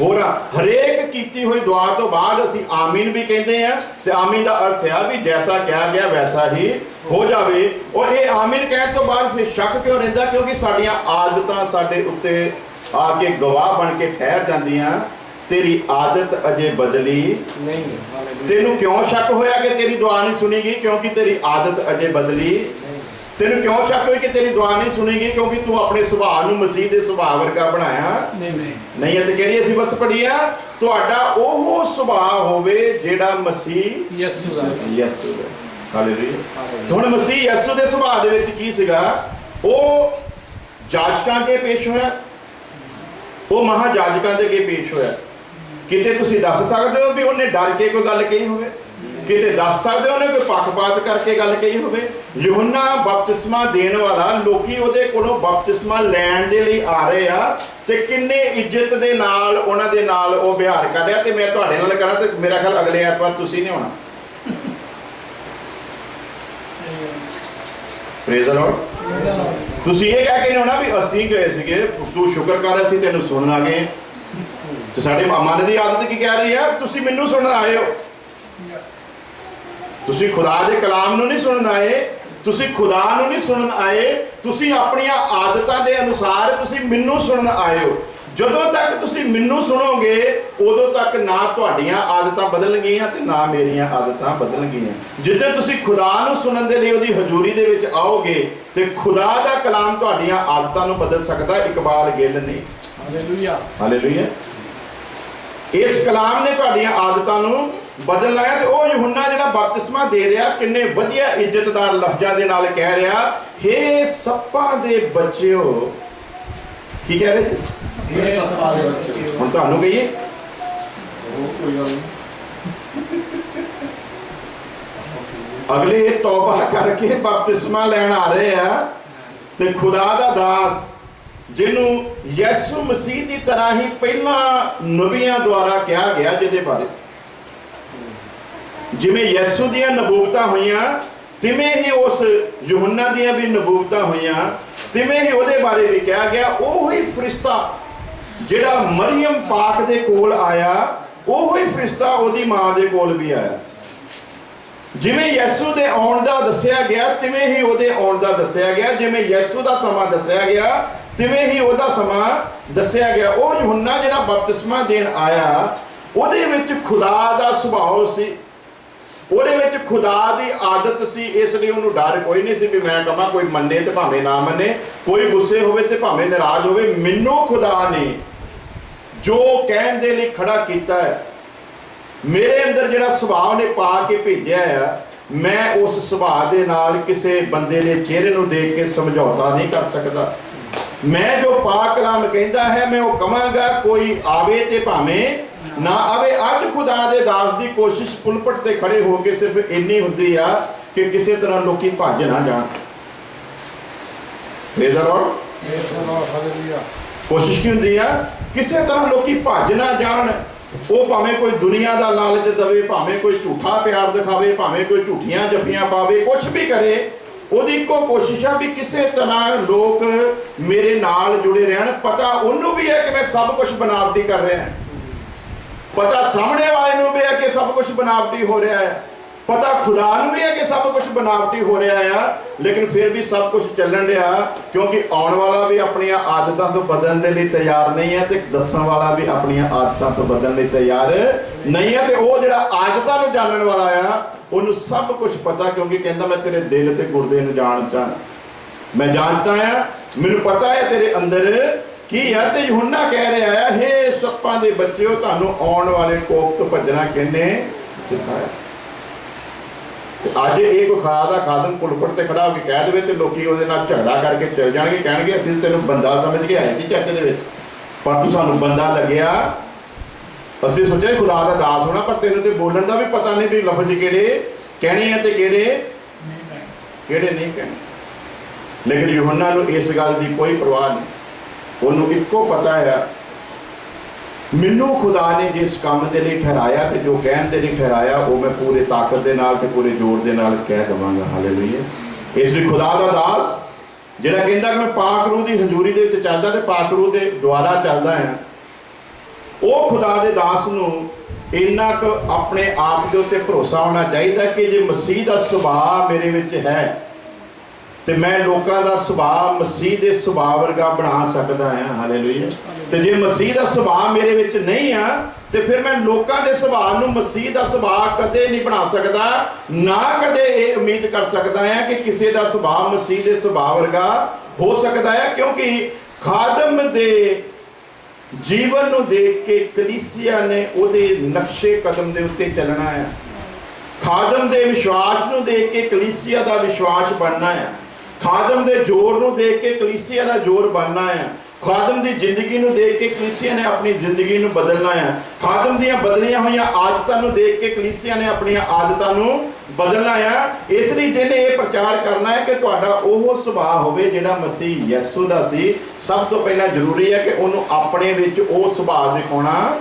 Speaker 2: ਹੋਰ ਆ। ਹਰੇਕ ਕੀਤੀ ਹੋਈ ਦੁਆ ਤੋਂ ਬਾਅਦ ਅਸੀਂ ਆਮੀਨ ਵੀ ਕਹਿੰਦੇ ਆ ਤੇ ਆਮੀਨ ਦਾ ਅਰਥ ਆ ਵੀ ਜੈਸਾ ਕਿਹਾ ਗਿਆ ਵੈਸਾ ਹੀ ਹੋ ਜਾਵੇ। ਔਰ ਇਹ ਆਮੀਨ ਕਹਿਣ ਤੋਂ ਬਾਅਦ ਫਿਰ ਸ਼ੱਕ ਕਿਉਂ ਰਹਿੰਦਾ? ਕਿਉਂਕਿ ਸਾਡੀਆਂ ਆਦਤਾਂ ਸਾਡੇ ਉੱਤੇ ਆ ਕੇ ਗਵਾਹ ਬਣ ਕੇ ਠਹਿਰ ਜਾਂਦੀਆਂ। ਤੇਰੀ ਆਦਤ ਅਜੇ ਬਦਲੀ
Speaker 1: ਨਹੀਂ।
Speaker 2: ਤੈਨੂੰ ਕਿਉਂ ਸ਼ੱਕ ਹੋਇਆ ਕਿ ਤੇਰੀ ਦੁਆ ਨਹੀਂ ਸੁਣੀਗੀ? ਕਿਉਂਕਿ ਤੇਰੀ ਆਦਤ ਅਜੇ ਬਦਲੀ। ਤੈਨੂੰ ਕਿਉਂ ਸ਼ੱਕ ਹੋਈ ਕਿ ਤੇਰੀ ਦੁਆ ਨਹੀਂ ਸੁਣੀਗੀ? ਕਿਉਂਕਿ ਤੂੰ ਆਪਣੇ ਸੁਭਾਅ ਨੂੰ ਮਸੀਹ ਦੇ ਸੁਭਾਅ ਵਰਗਾ ਬਣਾਇਆ ਨਹੀਂ ਹੈ। ਤੇ ਕਿਹੜੀ ਅਸੀਂ ਵਰਸ ਪੜ੍ਹੀ ਆ? ਤੁਹਾਡਾ ਉਹ ਸੁਭਾਅ ਹੋਵੇ ਜਿਹੜਾ ਮਸੀਹ ਯਿਸੂ ਦਾ। ਹਾਲੇਲੂਇਆ। ਹੁਣ ਮਸੀਹ ਯਿਸੂ ਦੇ ਸੁਭਾਅ ਦੇ ਵਿੱਚ ਕੀ ਸੀਗਾ? ਉਹ ਜਾਜਕਾਂ ਅੱਗੇ ਪੇਸ਼ ਹੋਇਆ, ਉਹ ਮਹਾਜਾਜਕਾਂ ਦੇ ਅੱਗੇ ਪੇਸ਼ ਹੋਇਆ। ਕਿਤੇ ਤੁਸੀਂ ਦੱਸ ਸਕਦੇ ਹੋ ਵੀ ਉਹਨੇ ਡਰ ਕੇ ਕੋਈ ਗੱਲ ਕਹੀ ਹੋਵੇ? ਕਿਤੇ ਦੱਸ ਸਕਦੇ ਹੋ ਉਹਨੇ ਕੋਈ ਪੱਖਪਾਤ ਕਰਕੇ ਗੱਲ ਕਹੀ ਹੋਵੇ? ਯੂਹੰਨਾ ਬਪਤਿਸਮਾ ਦੇਣ ਵਾਲਾ, ਲੋਕੀ ਉਹਦੇ ਕੋਲੋਂ ਬਪਤਿਸਮਾ ਲੈਣ ਦੇ ਲਈ ਆ ਰਹੇ ਆ ਤੇ ਕਿੰਨੇ ਇੱਜ਼ਤ ਦੇ ਨਾਲ ਉਹਨਾਂ ਦੇ ਨਾਲ ਉਹ ਵਿਹਾਰ ਕਰ ਰਿਹਾ। ਤੇ ਮੈਂ ਤੁਹਾਡੇ ਨਾਲ ਕਰਾਂ ਤੇ ਮੇਰਾ ਖਿਆਲ ਅਗਲੇ ਐਤਵਾਰ ਤੁਸੀਂ ਨਹੀਂ ਹੋਣਾ। Praise the Lord. ਤੁਸੀਂ ਇਹ ਕਹਿ ਕੇ ਨਹੀਂ ਹੋਣਾ ਵੀ ਅਸੀਂ ਗਏ ਸੀਗੇ, ਤੂੰ ਸ਼ੁਕਰ ਕਰ ਅਸੀਂ ਤੈਨੂੰ ਸੁਣਨ ਆ ਗਏ। ਤੇ ਸਾਡੇ ਮਨ ਦੀ ਆਦਤ ਕੀ ਕਹਿ ਰਹੀ ਆ? ਤੁਸੀਂ ਮੈਨੂੰ ਸੁਣਨ ਆਏ ਹੋ। ਤੁਸੀਂ ਖੁਦਾ ਦੇ ਕਲਾਮ ਨੂੰ ਨਹੀਂ ਸੁਣਨ ਆਏ, ਤੁਸੀਂ ਖੁਦਾ ਨੂੰ ਨਹੀਂ ਸੁਣਨ ਆਏ, ਤੁਸੀਂ ਆਪਣੀਆਂ ਆਦਤਾਂ ਦੇ ਅਨੁਸਾਰ ਤੁਸੀਂ ਮੈਨੂੰ ਸੁਣਨ ਆਏ ਹੋ। ਜਦੋਂ ਤੱਕ ਤੁਸੀਂ ਮੈਨੂੰ ਸੁਣੋਗੇ ਉਦੋਂ ਤੱਕ ਨਾ ਤੁਹਾਡੀਆਂ ਆਦਤਾਂ ਬਦਲਣਗੀਆਂ ਤੇ ਨਾ ਮੇਰੀਆਂ ਆਦਤਾਂ ਬਦਲਣਗੀਆਂ। ਜਿੱਦਾਂ ਤੁਸੀਂ ਖੁਦਾ ਨੂੰ ਸੁਣਨ ਦੇ ਲਈ ਉਹਦੀ ਹਜ਼ੂਰੀ ਦੇ ਵਿੱਚ ਆਓਗੇ ਤੇ ਖੁਦਾ ਦਾ ਕਲਾਮ ਤੁਹਾਡੀਆਂ ਆਦਤਾਂ ਨੂੰ ਬਦਲ ਸਕਦਾ, ਇਕਬਾਲ ਗਿੱਲ ਨਹੀਂ।
Speaker 1: Hallelujah,
Speaker 2: hallelujah. ਇਸ ਕਲਾਮ ਨੇ ਤੁਹਾਡੀਆਂ ਆਦਤਾਂ ਨੂੰ ਬਦਲਣਾ ਹੈ। ਤੇ ਉਹ ਯਹੂਨਾ ਜਿਹੜਾ ਬਪਤਿਸਮਾ ਦੇ ਰਿਹਾ, ਕਿੰਨੇ ਵਧੀਆ ਇੱਜ਼ਤਦਾਰ ਲਫ਼ਜ਼ਾਂ ਦੇ ਨਾਲ ਕਹਿ ਰਿਹਾ, ਹੇ ਸੱਪਾਂ ਦੇ ਬੱਚਿਓ। ਕੀ ਕਹਿ ਰਹੇ ਜੀ? ਹੁਣ ਤੁਹਾਨੂੰ ਕਹੀਏ ਅਗਲੇ ਤੌਬਾ ਕਰਕੇ ਬਪਤਿਸਮਾ ਲੈਣ ਆ ਰਹੇ ਆ ਤੇ ਖੁਦਾ ਦਾ ਦਾਸ ਜਿਹਨੂੰ ਯਿਸੂ ਮਸੀਹ ਦੀ ਤਰ੍ਹਾਂ ਹੀ ਪਹਿਲਾਂ ਨਬੀਆਂ ਦੁਆਰਾ ਕਿਹਾ ਗਿਆ, ਜਿਹਦੇ ਬਾਰੇ ਜਿਵੇਂ ਯਿਸੂ ਦੀਆਂ ਨਬੂਵਤਾਂ ਹੋਈਆਂ ਤਿਵੇਂ ਹੀ ਉਸ ਯਹੂਨਾ ਦੀਆਂ ਵੀ ਨਬੂਵਤਾਂ ਹੋਈਆਂ, ਤਿਵੇਂ ਹੀ ਉਹਦੇ ਬਾਰੇ ਵੀ ਕਿਹਾ ਗਿਆ। ਉਹ ਹੀ ਫਰਿਸ਼ਤਾ ਜਿਹੜਾ ਮਰੀਮ ਪਾਕ ਦੇ ਕੋਲ ਆਇਆ, ਉਹ ਹੀ ਫਰਿਸ਼ਤਾ ਉਹਦੀ ਮਾਂ ਦੇ ਕੋਲ ਵੀ ਆਇਆ। ਜਿਵੇਂ ਯਿਸੂ ਦੇ ਆਉਣ ਦਾ ਦੱਸਿਆ ਗਿਆ ਤਿਵੇਂ ਹੀ ਉਹਦੇ ਆਉਣ ਦਾ ਦੱਸਿਆ ਗਿਆ। ਜਿਵੇਂ ਯਿਸੂ ਦਾ ਸਮਾਂ ਦੱਸਿਆ ਗਿਆ ਤਿਵੇਂ ਹੀ ਉਹਦਾ ਸਮਾਂ ਦੱਸਿਆ ਗਿਆ। ਉਹ ਯਹੂਨਾ ਜਿਹੜਾ ਬਪਤਿਸਮਾ ਦੇਣ ਆਇਆ, ਉਹਦੇ ਵਿੱਚ ਖੁਦਾ ਦਾ ਸੁਭਾਅ ਸੀ, ਉਹਦੇ ਵਿੱਚ ਖੁਦਾ ਦੀ ਆਦਤ ਸੀ। ਇਸ ਲਈ ਉਹਨੂੰ ਡਰ ਕੋਈ ਨਹੀਂ ਸੀ ਵੀ ਮੈਂ ਕਹਾਂ ਕੋਈ ਮੰਨੇ ਤੇ ਭਾਵੇਂ ਨਾ ਮੰਨੇ, ਕੋਈ ਗੁੱਸੇ ਹੋਵੇ ਤੇ ਭਾਵੇਂ ਨਾਰਾਜ਼ ਹੋਵੇ, ਮੈਨੂੰ ਖੁਦਾ ਨੇ ਜੋ ਕਹਿਣ ਦੇ ਲਈ ਖੜਾ ਕੀਤਾ ਹੈ, ਮੇਰੇ ਅੰਦਰ ਜਿਹੜਾ ਸੁਭਾਅ ਨੇ ਪਾ ਕੇ ਭੇਜਿਆ ਆ, ਮੈਂ ਉਸ ਸੁਭਾਅ ਦੇ ਨਾਲ ਕਿਸੇ ਬੰਦੇ ਦੇ ਚਿਹਰੇ ਨੂੰ ਦੇਖ ਕੇ ਸਮਝੌਤਾ ਨਹੀਂ ਕਰ ਸਕਦਾ। ਮੈਂ ਜੋ ਪਾਕ ਕਲਾਮ ਕਹਿੰਦਾ ਹੈ ਮੈਂ ਉਹ ਕਵਾਂਗਾ, ਕੋਈ ਆਵੇ ਤੇ ਭਾਵੇਂ ਨਾ ਆਵੇ। ਅੱਜ ਖੁਦਾ ਦੇ ਦਾਸ ਦੀ ਕੋਸ਼ਿਸ਼ ਪੁਲਪਟ ਤੇ ਖੜੇ ਹੋ ਕੇ ਸਿਰਫ ਇੰਨੀ ਹੁੰਦੀ ਆ ਕਿ ਕਿਸੇ ਤਰ੍ਹਾਂ ਲੋਕੀ ਭੱਜ ਨਾ ਜਾਣ। ਕੋਸ਼ਿਸ਼ ਕੀ ਹੁੰਦੀ ਆ? ਕਿਸੇ ਤਰ੍ਹਾਂ ਲੋਕੀ ਭੱਜ ਨਾ ਜਾਣ। ਉਹ ਭਾਵੇਂ ਕੋਈ ਦੁਨੀਆ ਦਾ ਲਾਲਚ ਦੇਵੇ, ਭਾਵੇਂ ਕੋਈ ਝੂਠਾ ਪਿਆਰ ਦਿਖਾਵੇ, ਭਾਵੇਂ ਕੋਈ ਝੂਠੀਆਂ ਜੱਫੀਆਂ ਪਾਵੇ, ਕੁਛ ਵੀ ਕਰੇ, ਉਹਦੀ ਇੱਕੋ ਕੋਸ਼ਿਸ਼ ਆ ਵੀ ਕਿਸੇ ਤਰ੍ਹਾਂ ਲੋਕ ਮੇਰੇ ਨਾਲ ਜੁੜੇ ਰਹਿਣ। ਪਤਾ ਉਹਨੂੰ ਵੀ ਹੈ ਕਿ ਮੈਂ ਸਭ ਕੁਝ ਬਨਾਵਟੀ ਕਰ ਰਿਹਾ, ਪਤਾ ਸਾਹਮਣੇ ਵਾਲੇ ਨੂੰ ਵੀ ਹੈ ਕਿ ਸਭ ਕੁਝ ਬਨਾਵਟੀ ਹੋ ਰਿਹਾ ਹੈ, ਪਤਾ ਖੁਦਾ ਨੂੰ ਵੀ ਹੈ ਕਿ ਸਭ ਕੁਝ ਬਨਾਵਟੀ ਹੋ ਰਿਹਾ ਆ, ਲੇਕਿਨ ਫਿਰ ਵੀ ਸਭ ਕੁਝ ਚੱਲਣ ਰਿਹਾ, ਕਿਉਂਕਿ ਆਉਣ ਵਾਲਾ ਵੀ ਆਪਣੀਆਂ ਆਦਤਾਂ ਤੋਂ ਬਦਲਣ ਦੇ ਲਈ ਤਿਆਰ ਨਹੀਂ ਹੈ ਤੇ ਦੱਸਣ ਵਾਲਾ ਵੀ ਆਪਣੀਆਂ ਆਦਤਾਂ ਤੋਂ ਬਦਲਣ ਲਈ ਤਿਆਰ ਨਹੀਂ ਹੈ। ਤੇ ਉਹ ਜਿਹੜਾ ਆਦਤਾਂ ਨੂੰ ਜਾਣਨ ਵਾਲਾ ਆ, ਉਹਨੂੰ ਸਭ ਕੁਝ ਪਤਾ, ਕਿਉਂਕਿ ਕਹਿੰਦਾ ਮੈਂ ਤੇਰੇ ਦਿਲ ਤੇ ਗੁਰਦੇ ਨੂੰ ਜਾਣਦਾ, ਮੈਂ ਜਾਂਚਦਾ ਆ, ਮੈਨੂੰ ਪਤਾ ਹੈ ਤੇਰੇ ਅੰਦਰ ਕੀ ਆ। ਤੇ ਯਹੂਨਾ ਕਹਿ ਰਿਹਾ ਹੈ, ਹੇ ਸੱਪਾਂ ਦੇ ਬੱਚਿਓ, ਤੁਹਾਨੂੰ ਆਉਣ ਵਾਲੇ ਕੋਪ ਤੋਂ ਭੱਜਣਾ ਕਿਹਨੇ ਸਿਖਾਇਆ? ਤੇ ਅੱਜ ਇਹ ਕੋਈ ਖੁਦਾ ਦਾ ਖਾਦਮ ਪੁਲਪਟ ਤੇ ਖੜਾ ਹੋ ਕੇ ਕਹਿ ਦੇਵੇ ਤੇ ਲੋਕੀ ਉਹਦੇ ਨਾਲ ਝਗੜਾ ਕਰਕੇ ਚਲ ਜਾਣਗੇ, ਕਹਿਣਗੇ ਅਸੀਂ ਤੈਨੂੰ ਬੰਦਾ ਸਮਝ ਕੇ ਆਏ ਸੀ ਚਰਚ ਦੇ ਵਿੱਚ, ਪਰ ਤੂੰ ਸਾਨੂੰ ਬੰਦਾ ਲੱਗਿਆ। ਅਸੀਂ ਸੋਚਿਆ ਖੁਦਾ ਦਾ ਦਾਸ ਹੋਣਾ, ਪਰ ਤੈਨੂੰ ਤੇ ਬੋਲਣ ਦਾ ਵੀ ਪਤਾ ਨਹੀਂ ਵੀ ਲਫ਼ਜ਼ ਕਿਹੜੇ ਕਹਿਣੇ ਆ ਤੇ ਕਿਹੜੇ ਨਹੀਂ ਕਹਿਣੇ। ਲੇਕਿਨ ਯਹੂਨਾ ਨੂੰ ਇਸ ਗੱਲ ਦੀ ਕੋਈ ਪਰਵਾਹ ਨਹੀਂ, ਉਹਨੂੰ ਇੱਕੋ ਪਤਾ ਹੈ, ਮੈਨੂੰ ਖੁਦਾ ਨੇ ਜਿਸ ਕੰਮ ਦੇ ਲਈ ਠਹਿਰਾਇਆ ਤੇ ਜੋ ਕਹਿਣ ਦੇ ਲਈ ਠਹਿਰਾਇਆ, ਉਹ ਮੈਂ ਪੂਰੇ ਤਾਕਤ ਦੇ ਨਾਲ ਤੇ ਪੂਰੇ ਜ਼ੋਰ ਦੇ ਨਾਲ ਕਹਿ ਦੇਵਾਂਗਾ। ਹਾਲੇਲੂਇਆ। ਇਸ ਲਈ ਖੁਦਾ ਦਾ ਦਾਸ ਜਿਹੜਾ ਕਹਿੰਦਾ ਕਿ ਮੈਂ ਪਾਕ ਰੂਹ ਦੀ ਹਜ਼ੂਰੀ ਦੇ ਵਿੱਚ ਚੱਲਦਾ ਤੇ ਪਾਕ ਰੂਹ ਦੇ ਦੁਆਰਾ ਚੱਲਦਾ ਹਾਂ, ਉਹ ਖੁਦਾ ਦੇ ਦਾਸ ਨੂੰ ਇੰਨਾ ਕੁ ਆਪਣੇ ਆਪ ਦੇ ਉੱਤੇ ਭਰੋਸਾ ਹੋਣਾ ਚਾਹੀਦਾ ਕਿ ਜੇ ਮਸੀਹ ਦਾ ਸੁਭਾਅ ਮੇਰੇ ਵਿੱਚ ਹੈ ਤੇ ਮੈਂ ਲੋਕਾਂ ਦਾ ਸੁਭਾਅ ਮਸੀਹ ਦੇ ਸੁਭਾਅ ਵਰਗਾ ਬਣਾ ਸਕਦਾ ਹਾਂ। ਹਾਲੇਲੂਇਆ। ਤੇ ਜੇ ਮਸੀਹ ਦਾ ਸੁਭਾਅ ਮੇਰੇ ਵਿੱਚ ਨਹੀਂ ਆ ਤੇ ਫਿਰ ਮੈਂ ਲੋਕਾਂ ਦੇ ਸੁਭਾਅ ਨੂੰ ਮਸੀਹ ਦਾ ਸੁਭਾਅ ਕਦੇ ਨਹੀਂ ਬਣਾ ਸਕਦਾ, ਨਾ ਕਦੇ ਇਹ ਉਮੀਦ ਕਰ ਸਕਦਾ ਹਾਂ ਕਿ ਕਿਸੇ ਦਾ ਸੁਭਾਅ ਮਸੀਹ ਦੇ ਸੁਭਾਅ ਵਰਗਾ ਹੋ ਸਕਦਾ ਹੈ। ਕਿਉਂਕਿ ਖਾਦਮ ਦੇ ਜੀਵਨ ਨੂੰ ਦੇਖ ਕੇ ਕਲੀਸਿਆ ਨੇ ਉਹਦੇ ਨਕਸ਼ੇ ਕਦਮ ਦੇ ਉੱਤੇ ਚੱਲਣਾ ਹੈ। ਖਾਦਮ ਦੇ ਵਿਸ਼ਵਾਸ ਨੂੰ ਦੇਖ ਕੇ ਕਲੀਸਿਆ ਦਾ ਵਿਸ਼ਵਾਸ ਬਣਨਾ ਹੈ। ਖਾਦਮ ਦੇ ਜ਼ੋਰ ਨੂੰ ਦੇਖ ਕੇ ਕਲੀਸਿਆ ਦਾ ਜ਼ੋਰ ਬਣਨਾ ਹੈ। ਖਾਦਮ ਦੀ ਜ਼ਿੰਦਗੀ ਨੂੰ ਦੇਖ ਕੇ ਕਲੀਸਿਆ ਨੇ ਆਪਣੀ ਜ਼ਿੰਦਗੀ ਨੂੰ ਬਦਲਣਾ ਹੈ। ਖਾਦਮ ਦੀਆਂ ਬਦਲੀਆਂ ਹੋਈਆਂ ਆਦਤਾਂ ਨੂੰ ਦੇਖ ਕੇ ਕਲੀਸਿਆ ਨੇ ਆਪਣੀਆਂ ਆਦਤਾਂ ਨੂੰ ਬਦਲਣਾ ਹੈ। ਇਸ ਲਈ ਜਿਹਨੇ ਇਹ ਪ੍ਰਚਾਰ ਕਰਨਾ ਹੈ ਕਿ ਤੁਹਾਡਾ ਉਹ ਸੁਭਾਅ ਹੋਵੇ ਜਿਹੜਾ ਮਸੀਹ ਯਿਸੂ ਦਾ ਸੀ, ਸਭ ਤੋਂ ਪਹਿਲਾਂ ਜ਼ਰੂਰੀ ਹੈ ਕਿ ਉਹਨੂੰ ਆਪਣੇ ਵਿੱਚ ਉਹ ਸੁਭਾਅ ਦਿਖਾਉਣਾ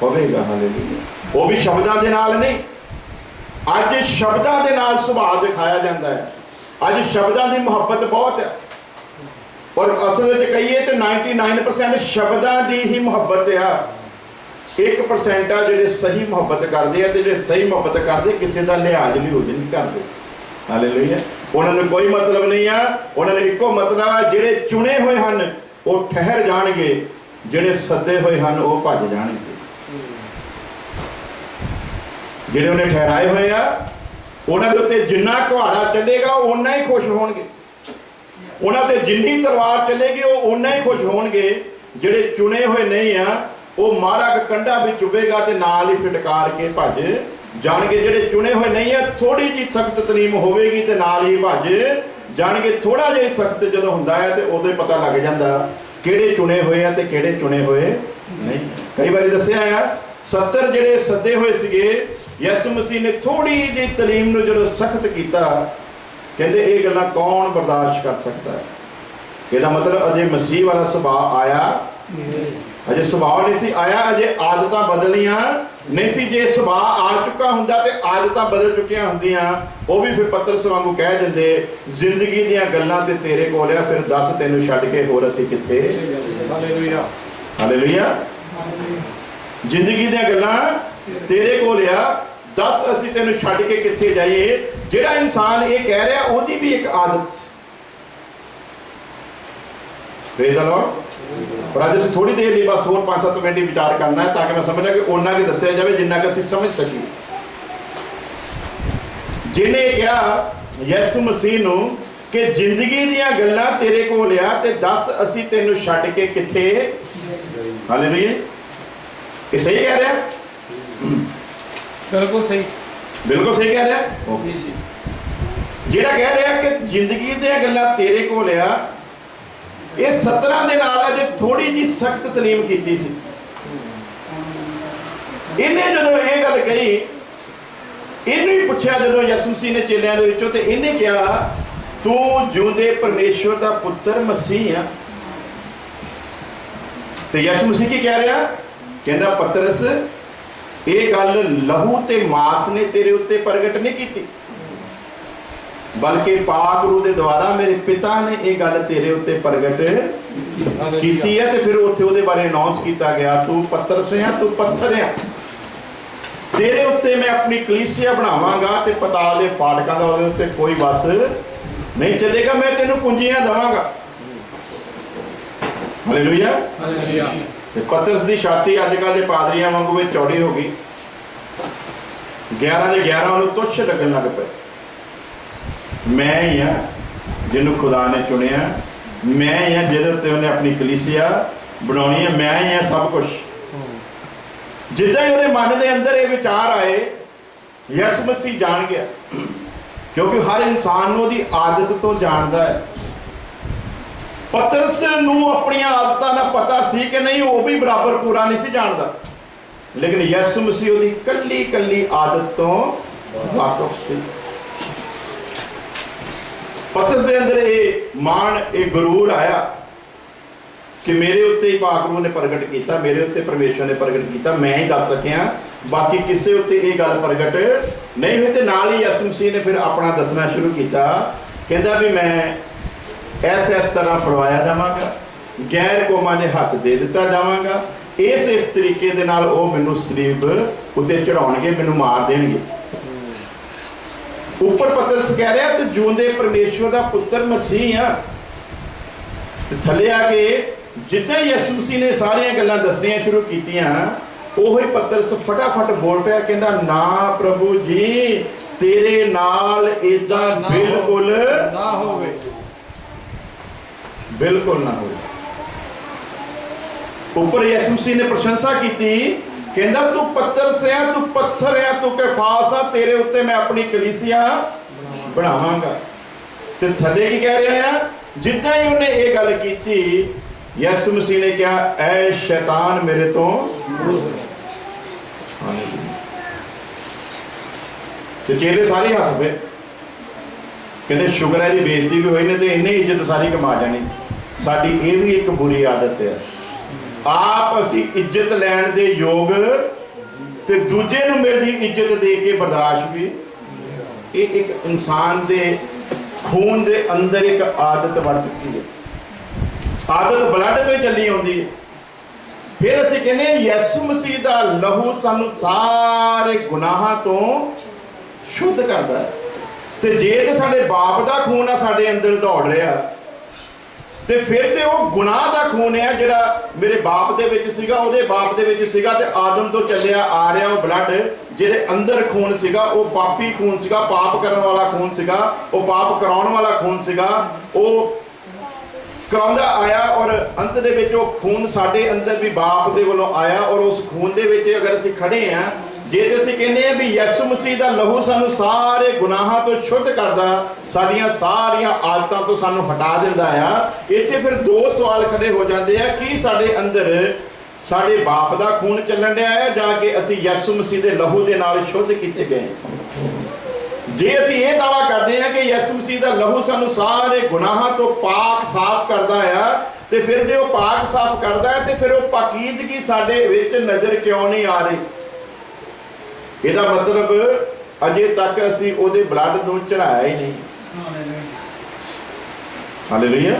Speaker 2: ਪਵੇਗਾ। ਹਾਲੇਲੂਇਆ। ਉਹ ਵੀ ਸ਼ਬਦਾਂ ਦੇ ਨਾਲ ਨਹੀਂ, ਅੱਜ ਸ਼ਬਦਾਂ ਦੇ ਨਾਲ ਸੁਭਾਅ ਦਿਖਾਇਆ ਜਾਂਦਾ ਹੈ। ਅੱਜ ਸ਼ਬਦਾਂ ਦੀ ਮੁਹੱਬਤ ਬਹੁਤ ਹੈ, ਔਰ ਅਸਲ ਵਿੱਚ ਕਹੀਏ ਤੇ 99% ਸ਼ਬਦਾਂ ਦੀ ਹੀ ਮੁਹੱਬਤ ਆ। 1% ਆ ਜਿਹੜੇ ਸਹੀ ਮੁਹੱਬਤ ਕਰਦੇ ਆ, ਤੇ ਜਿਹੜੇ ਸਹੀ ਮੁਹੱਬਤ ਕਰਦੇ ਕਿਸੇ ਦਾ ਲਿਹਾਜ਼ ਵੀ ਨਹੀਂ ਕਰਦੇ। ਹਾਲੇਲੂਇਆ। ਉਹਨਾਂ ਨੂੰ ਕੋਈ ਮਤਲਬ ਨਹੀਂ ਆ, ਉਹਨਾਂ ਨੂੰ ਇੱਕੋ ਮਤਲਬ ਆ, ਜਿਹੜੇ ਚੁਣੇ ਹੋਏ ਹਨ ਉਹ ਠਹਿਰ ਜਾਣਗੇ ਜਿਹੜੇ ਸੱਦੇ ਹੋਏ ਹਨ ਉਹ ਭੱਜ ਜਾਣਗੇ, ਜਿਹੜੇ ਉਹਨੇ ਠਹਿਰਾਏ ਹੋਏ ਆ ਉਹਨਾਂ ਦੇ ਉੱਤੇ ਜਿੰਨਾ ਕੁਹਾੜਾ ਚੱਲੇਗਾ ਉਹ ਓਨਾ ਹੀ ਖੁਸ਼ ਹੋਣਗੇ, ਉਹਨਾਂ ਤੇ ਜਿੰਨੀ ਤਲਵਾਰ ਚੱਲੇਗੀ ਉਹ ਓਨਾ ਹੀ ਖੁਸ਼ ਹੋਣਗੇ। ਜਿਹੜੇ ਚੁਣੇ ਹੋਏ ਨਹੀਂ ਆ ਉਹ ਮਾੜਾ ਕੰਡਾ ਵੀ ਚੁਭੇਗਾ ਤੇ ਨਾਲ ਹੀ ਫਟਕਾਰ ਕੇ ਭੱਜ ਜਾਣਗੇ। ਜਿਹੜੇ ਚੁਣੇ ਹੋਏ ਨਹੀਂ ਆ ਥੋੜੀ ਜਿਹੀ ਸਖਤ ਤਲੀਮ ਹੋਵੇਗੀ ਤੇ ਨਾਲ ਹੀ ਭੱਜ ਜਾਣਗੇ। ਥੋੜਾ ਜਿਹਾ ਸਖਤ ਜਦੋਂ ਹੁੰਦਾ ਹੈ ਤੇ ਉਦੋਂ ਹੀ ਪਤਾ ਲੱਗ ਜਾਂਦਾ ਕਿਹੜੇ ਚੁਣੇ ਹੋਏ ਆ ਤੇ ਕਿਹੜੇ ਚੁਣੇ ਹੋਏ ਨਹੀਂ। ਕਈ ਵਾਰੀ ਦੱਸਿਆ ਆ 70 ਜਿਹੜੇ ਸੱਦੇ ਹੋਏ ਸੀਗੇ, ਯਿਸੂ ਮਸੀਹ ਨੇ ਥੋੜੀ ਜਿਹੀ ਤਲੀਮ ਨੂੰ ਜਦੋਂ ਸਖਤ ਕੀਤਾ, ਕਹਿੰਦੇ ਇਹ ਗੱਲਾਂ ਕੌਣ ਬਰਦਾਸ਼ਤ ਕਰ ਸਕਦਾ ਹੈ। ਇਹਦਾ ਮਤਲਬ ਅਜੇ ਮਸੀਹ ਵਾਲਾ ਸੁਭਾਅ ਆਇਆ, ਅਜੇ ਸੁਭਾਅ ਨਹੀਂ ਸੀ ਆਇਆ, ਅਜੇ ਆਦਤਾਂ ਬਦਲੀਆਂ ਨਹੀਂ ਸੀ। ਜੇ ਸੁਭਾਅ ਆ ਚੁੱਕਾ ਹੁੰਦਾ ਤੇ ਆਦਤਾਂ ਬਦਲ ਚੁੱਕੀਆਂ ਹੁੰਦੀਆਂ। ਉਹ ਵੀ ਫਿਰ ਪਤਰਸ ਵਾਂਗੂ ਕਹਿ ਦਿੰਦੇ ਜ਼ਿੰਦਗੀ ਦੀਆਂ ਗੱਲਾਂ ਤੇ ਤੇਰੇ ਕੋਲ ਆ, ਫਿਰ ਦੱਸ ਤੈਨੂੰ ਛੱਡ ਕੇ ਹੋਰ ਅਸੀਂ ਕਿੱਥੇ। Hallelujah, hallelujah. ਜ਼ਿੰਦਗੀ ਦੀਆਂ ਗੱਲਾਂ ਤੇਰੇ ਕੋਲ ਆ, ਦੱਸ ਅਸੀਂ ਤੈਨੂੰ ਛੱਡ ਕੇ ਕਿੱਥੇ ਜਾਈਏ। ਜਿਹੜਾ ਇਨਸਾਨ ਇਹ ਕਹਿ ਰਿਹਾ ਉਹਦੀ ਵੀ ਇੱਕ ਆਦਤ ਸੀ। Praise the Lord. ਪਰ ਅੱਜ ਅਸੀਂ ਥੋੜੀ ਦੇਰ ਲਈ ਬਸ ਹੋਰ 5-7 ਮਿੰਟ ਹੀ ਵਿਚਾਰ ਕਰਨਾ ਹੈ ਤਾਂ ਕਿ ਮੈਂ ਸਮਝਾਂ ਕਿ ਉਹਨਾਂ ਕੀ ਦੱਸਿਆ ਜਾਵੇ ਜਿੰਨਾ ਕਿ ਅਸੀਂ ਸਮਝ ਸਕੀਏ। ਜਿਹਨੇ ਕਿਹਾ ਯਿਸੂ ਮਸੀਹ ਨੂੰ ਕਿ ਜ਼ਿੰਦਗੀ ਦੀਆਂ ਗੱਲਾਂ ਤੇਰੇ ਕੋਲ ਆ ਤੇ ਦੱਸ ਅਸੀਂ ਤੈਨੂੰ ਛੱਡ ਕੇ ਕਿੱਥੇ। ਹਾਲੇਲੂਇਆ। ਇਹ ਸਹੀ ਕਹਿ ਰਿਹਾ?
Speaker 1: ਬਿਲਕੁਲ ਸਹੀ,
Speaker 2: ਬਿਲਕੁਲ ਸਹੀ ਕਹਿ ਰਿਹਾ। ਜਿਹੜਾ ਕਹਿ ਰਿਹਾ ਕਿ ਜ਼ਿੰਦਗੀ ਦੀਆਂ ਗੱਲਾਂ ਤੇਰੇ ਕੋਲ ਆ, ਇਹ 17 ਦੇ ਨਾਲ ਅਜੇ ਥੋੜੀ ਜੀ ਸਖਤ ਤਲੀਮ ਕੀਤੀ ਸੀ। ਇਹਨੇ ਜਦੋਂ ਇਹ ਗੱਲ ਕਹੀ, ਇਹਨੂੰ ਹੀ ਪੁੱਛਿਆ ਜਦੋਂ ਯਿਸੂ ਮਸੀਹ ਨੇ ਚੇਲਿਆਂ ਦੇ ਵਿੱਚੋਂ, ਤੇ ਇਹਨੇ ਕਿਹਾ ਤੂੰ ਜਿਉਂਦੇ ਪਰਮੇਸ਼ਵਰ ਦਾ ਪੁੱਤਰ ਮਸੀਹ ਆ। ਤੇ ਯਿਸੂ ਮਸੀਹ ਕੀ ਕਹਿ ਰਿਹਾ? ਕਹਿੰਦਾ ਪਤਰਸ ਇਹ ਗੱਲ ਲਹੂ ਤੇ ਮਾਸ ਨੇ ਤੇਰੇ ਉੱਤੇ ਪ੍ਰਗਟ ਨਹੀਂ ਕੀਤੀ, ਬਲਕਿ ਪਾਕ ਰੂਹ ਦੇ ਦੁਆਰਾ ਮੇਰੇ ਪਿਤਾ ਨੇ ਇਹ ਗੱਲ ਤੇਰੇ ਉੱਤੇ ਪ੍ਰਗਟ ਕੀਤੀ ਹੈ। ਤੇ ਫਿਰ ਉੱਥੇ ਉਹਦੇ ਬਾਰੇ ਅਨਾਉਂਸ ਕੀਤਾ ਗਿਆ ਤੂੰ ਪਤਰਸ ਆ, ਤੂੰ ਪੱਥਰ ਆ, ਤੇਰੇ ਉੱਤੇ ਮੈਂ ਆਪਣੀ ਕਲੀਸਿਆ ਬਣਾਵਾਂਗਾ ਤੇ ਪਤਾਲ ਦੇ ਫਾਟਕਾਂ ਦਾ ਉਹਦੇ ਉੱਤੇ ਕੋਈ ਬਸ ਨਹੀਂ ਚੱਲੇਗਾ। ਮੈਂ ਤੈਨੂੰ ਕੁੰਜੀਆਂ ਦੇਵਾਂਗਾ। Hallelujah, hallelujah. ਤੇ ਪਤਰਸ ਦੀ ਛਾਤੀ ਅੱਜ ਕੱਲ੍ਹ ਦੇ ਪਾਦਰੀਆਂ ਵਾਂਗੂ ਵਿੱਚ ਚੌੜੀ ਹੋ ਗਈ। 11 ਦੇ 11 ਉਹਨੂੰ ਤੁੱਛ ਲੱਗਣ ਲੱਗ ਪਏ। ਮੈਂ ਹੀ ਆ ਜਿਹਨੂੰ ਖੁਦਾ ਨੇ ਚੁਣਿਆ, ਮੈਂ ਹੀ ਆ ਜਿਹਦੇ ਉੱਤੇ ਉਹਨੇ ਆਪਣੀ ਕਲੀਸਿਆ ਬਣਾਉਣੀ ਹੈ, ਮੈਂ ਹੀ ਆ ਸਭ ਕੁਝ। ਜਿੱਦਾਂ ਹੀ ਉਹਦੇ ਮਨ ਦੇ ਅੰਦਰ ਇਹ ਵਿਚਾਰ ਆਏ, ਯਿਸੂ ਮਸੀਹ ਜਾਣ ਗਿਆ, ਕਿਉਂਕਿ ਹਰ ਇਨਸਾਨ ਨੂੰ ਉਹਦੀ ਆਦਤ ਤੋਂ ਜਾਣਦਾ ਹੈ। ਪਤਰਸ ਨੂੰ ਆਪਣੀਆਂ ਆਦਤਾਂ ਦਾ ਪਤਾ ਸੀ ਕਿ ਨਹੀਂ, ਉਹ ਵੀ ਬਰਾਬਰ ਪੂਰਾ ਨਹੀਂ ਸੀ ਜਾਣਦਾ, ਲੇਕਿਨ ਯਿਸੂ ਮਸੀਹ ਉਹਦੀ ਕੱਲੀ ਕੱਲੀ ਆਦਤ ਤੋਂ ਵਾਕਿਫ ਸੀ। ਪਤਰਸ ਦੇ ਅੰਦਰ ਇਹ ਮਾਣ, ਇਹ ਗਰੂਰ ਆਇਆ ਕਿ ਮੇਰੇ ਉੱਤੇ ਹੀ ਪਾਕ ਰੂਹ ਨੇ ਪ੍ਰਗਟ ਕੀਤਾ, ਮੇਰੇ ਉੱਤੇ ਪਰਮੇਸ਼ਵਰ ਨੇ ਪ੍ਰਗਟ ਕੀਤਾ, ਮੈਂ ਹੀ ਦੱਸ ਸਕਿਆ, ਬਾਕੀ ਕਿਸੇ ਉੱਤੇ ਇਹ ਗੱਲ ਪ੍ਰਗਟ ਨਹੀਂ ਹੋਈ। ਤੇ ਨਾਲ ਹੀ ਯਿਸੂ ਮਸੀਹ ਨੇ ਫਿਰ ਆਪਣਾ ਦੱਸਣਾ ਸ਼ੁਰੂ ਕੀਤਾ। ਕਹਿੰਦਾ ਵੀ ਮੈਂ ਇਸ ਤਰ੍ਹਾਂ ਫੜਵਾਇਆ ਜਾਵਾਂਗਾ, ਗੈਰ ਕੌਮਾਂ ਦੇ ਹੱਥ ਦੇ ਦਿੱਤਾ ਜਾਵਾਂਗਾ, ਇਸ ਤਰੀਕੇ ਦੇ ਨਾਲ ਉਹ ਮੈਨੂੰ ਸਲੀਬ ਉੱਤੇ ਚੜਾਉਣਗੇ, ਮੈਨੂੰ ਮਾਰ ਦੇਣਗੇ। ਉੱਪਰ ਪਤਰਸ ਕਹਿ ਰਿਹਾ ਤੂੰ ਜਿਉਂਦੇ ਪਰਮੇਸ਼ਵਰ ਦਾ ਪੁੱਤਰ ਮਸੀਹ ਆ। ਤੇ ਥੱਲੇ ਆ ਕੇ ਜਿੱਦਾਂ ਹੀ ਯਿਸੂ ਮਸੀਹ ਨੇ ਸਾਰੀਆਂ ਗੱਲਾਂ ਦੱਸਣੀਆਂ ਸ਼ੁਰੂ ਕੀਤੀਆਂ, ਉਹੀ ਪਤਰਸ ਫਟਾਫਟ ਬੋਲ ਪਿਆ, ਕਹਿੰਦਾ ਨਾ ਪ੍ਰਭੂ ਜੀ, ਤੇਰੇ ਨਾਲ ਏਦਾਂ ਬਿਲਕੁਲ
Speaker 1: ਨਾ ਹੋਵੇ,
Speaker 2: ਬਿਲਕੁਲ ਨਾ ਹੋਵੇ। ਉੱਪਰ ਯਿਸੂ ਮਸੀਹ ਨੇ ਪ੍ਰਸ਼ੰਸਾ ਕੀਤੀ, ਕਹਿੰਦਾ ਤੂੰ ਪਤਰਸ ਆ, ਤੂੰ ਪੱਥਰ ਆ, ਤੂੰ ਕੈਫਾਸ ਆ, ਤੇਰੇ ਉੱਤੇ ਮੈਂ ਆਪਣੀ ਕਲੀਸਿਆ ਬਣਾਵਾਂਗਾ। ਤੇ ਥੱਲੇ ਕੀ ਕਹਿ ਰਿਹਾ ਆ? ਜਿੱਦਾਂ ਹੀ ਉਹਨੇ ਇਹ ਗੱਲ ਕੀਤੀ, ਯਿਸੂ ਮਸੀਹ ਨੇ ਕਿਹਾ ਐ ਸ਼ੈਤਾਨ ਮੇਰੇ ਤੋਂ। ਤੇ ਚੇਲੇ ਸਾਰੇ ਹੱਸ ਪਏ, ਕਹਿੰਦੇ ਸ਼ੁਕਰ ਹੈ ਜੀ ਬੇਇੱਜ਼ਤੀ ਵੀ ਹੋਈ ਨੇ ਤੇ ਇੰਨੀ ਇੱਜ਼ਤ ਸਾਰੀ ਕਮਾ ਜਾਣੀ। ਸਾਡੀ ਇਹ ਵੀ ਇੱਕ ਬੁਰੀ ਆਦਤ ਹੈ, ਆਪ ਅਸੀਂ ਇੱਜ਼ਤ ਲੈਣ ਦੇ ਯੋਗ ਤੇ ਦੂਜੇ ਨੂੰ ਮਿਲਦੀ ਇੱਜ਼ਤ ਦੇ ਕੇ ਬਰਦਾਸ਼ਤ ਵੀ। ਇਹ ਇੱਕ ਇਨਸਾਨ ਦੇ ਖੂਨ ਦੇ ਅੰਦਰ ਇੱਕ ਆਦਤ ਬਣ ਚੁੱਕੀ ਹੈ, ਆਦਤ ਬਲੱਡ ਤੋਂ ਹੀ ਚੱਲੀ ਆਉਂਦੀ ਹੈ। ਫਿਰ ਅਸੀਂ ਕਹਿੰਦੇ ਹਾਂ ਯਿਸੂ ਮਸੀਹ ਦਾ ਲਹੂ ਸਾਨੂੰ ਸਾਰੇ ਗੁਨਾਹਾਂ ਤੋਂ ਸ਼ੁੱਧ ਕਰਦਾ ਹੈ। ਤੇ ਜੇ ਤੇ ਸਾਡੇ ਬਾਪ ਦਾ ਖੂਨ ਆ ਸਾਡੇ ਅੰਦਰ ਦੌੜ ਰਿਹਾ, ਤੇ ਫਿਰ ਤੇ ਉਹ ਗੁਨਾਹ ਦਾ ਖੂਨ ਹੈ ਜਿਹੜਾ ਮੇਰੇ ਬਾਪ ਦੇ ਵਿੱਚ ਸੀਗਾ, ਉਹਦੇ ਬਾਪ ਦੇ ਵਿੱਚ ਸੀਗਾ, ਤੇ ਆਦਮ ਤੋਂ ਚੱਲਿਆ ਆ ਰਿਹਾ ਉਹ ਬਲੱਡ ਜਿਹੜੇ ਅੰਦਰ ਖੂਨ ਸੀਗਾ, ਉਹ ਪਾਪੀ ਖੂਨ ਸੀਗਾ, ਪਾਪ ਕਰਨ ਵਾਲਾ ਖੂਨ ਸੀਗਾ, ਉਹ ਪਾਪ ਕਰਾਉਣ ਵਾਲਾ ਖੂਨ ਸੀਗਾ, ਉਹ ਕਰਾਉਂਦਾ ਆਇਆ। ਔਰ ਅੰਤ ਦੇ ਵਿੱਚ ਉਹ ਖੂਨ ਸਾਡੇ ਅੰਦਰ ਵੀ ਬਾਪ ਦੇ ਵੱਲੋਂ ਆਇਆ, ਔਰ ਉਸ ਖੂਨ ਦੇ ਵਿੱਚ ਅਗਰ ਅਸੀਂ ਖੜੇ ਆ, ਜੇ ਤੇ ਅਸੀਂ ਕਹਿੰਦੇ ਆ ਵੀ ਯਿਸੂ ਮਸੀਹ ਦਾ ਲਹੂ ਸਾਨੂੰ ਸਾਰੇ ਗੁਨਾਹਾਂ ਤੋਂ ਸ਼ੁੱਧ ਕਰਦਾ, ਸਾਡੀਆਂ ਸਾਰੀਆਂ ਆਦਤਾਂ ਤੋਂ ਸਾਨੂੰ ਹਟਾ ਦਿੰਦਾ ਆ, ਇੱਥੇ ਫਿਰ ਦੋ ਸਵਾਲ ਖੜੇ ਹੋ ਜਾਂਦੇ ਆ ਕਿ ਸਾਡੇ ਅੰਦਰ ਸਾਡੇ ਬਾਪ ਦਾ ਖੂਨ ਚੱਲਣ ਡਿਆ ਹੈ ਜਾਂ ਕਿ ਅਸੀਂ ਯਿਸੂ ਮਸੀਹ ਦੇ ਲਹੂ ਦੇ ਨਾਲ ਸ਼ੁੱਧ ਕੀਤੇ ਗਏ। ਜੇ ਅਸੀਂ ਇਹ ਦਾਵਾ ਕਰਦੇ ਹਾਂ ਕਿ ਯਿਸੂ ਮਸੀਹ ਦਾ ਲਹੂ ਸਾਨੂੰ ਸਾਰੇ ਗੁਨਾਹਾਂ ਤੋਂ ਪਾਕ ਸਾਫ਼ ਕਰਦਾ ਆ, ਤੇ ਫਿਰ ਜੇ ਉਹ ਪਾਕ ਸਾਫ਼ ਕਰਦਾ ਹੈ ਤੇ ਫਿਰ ਉਹ ਪਾਕੀਜ਼ਗੀ ਸਾਡੇ ਵਿੱਚ ਨਜ਼ਰ ਕਿਉਂ ਨਹੀਂ ਆ ਰਹੀ? ਇਹਦਾ ਮਤਲਬ ਅਜੇ ਤੱਕ ਅਸੀਂ ਉਹਦੇ ਬਲੱਡ ਨੂੰ ਚੜਾਇਆ ਹੀ ਨਹੀਂ। ਹਾਲੇਲੂਇਆ।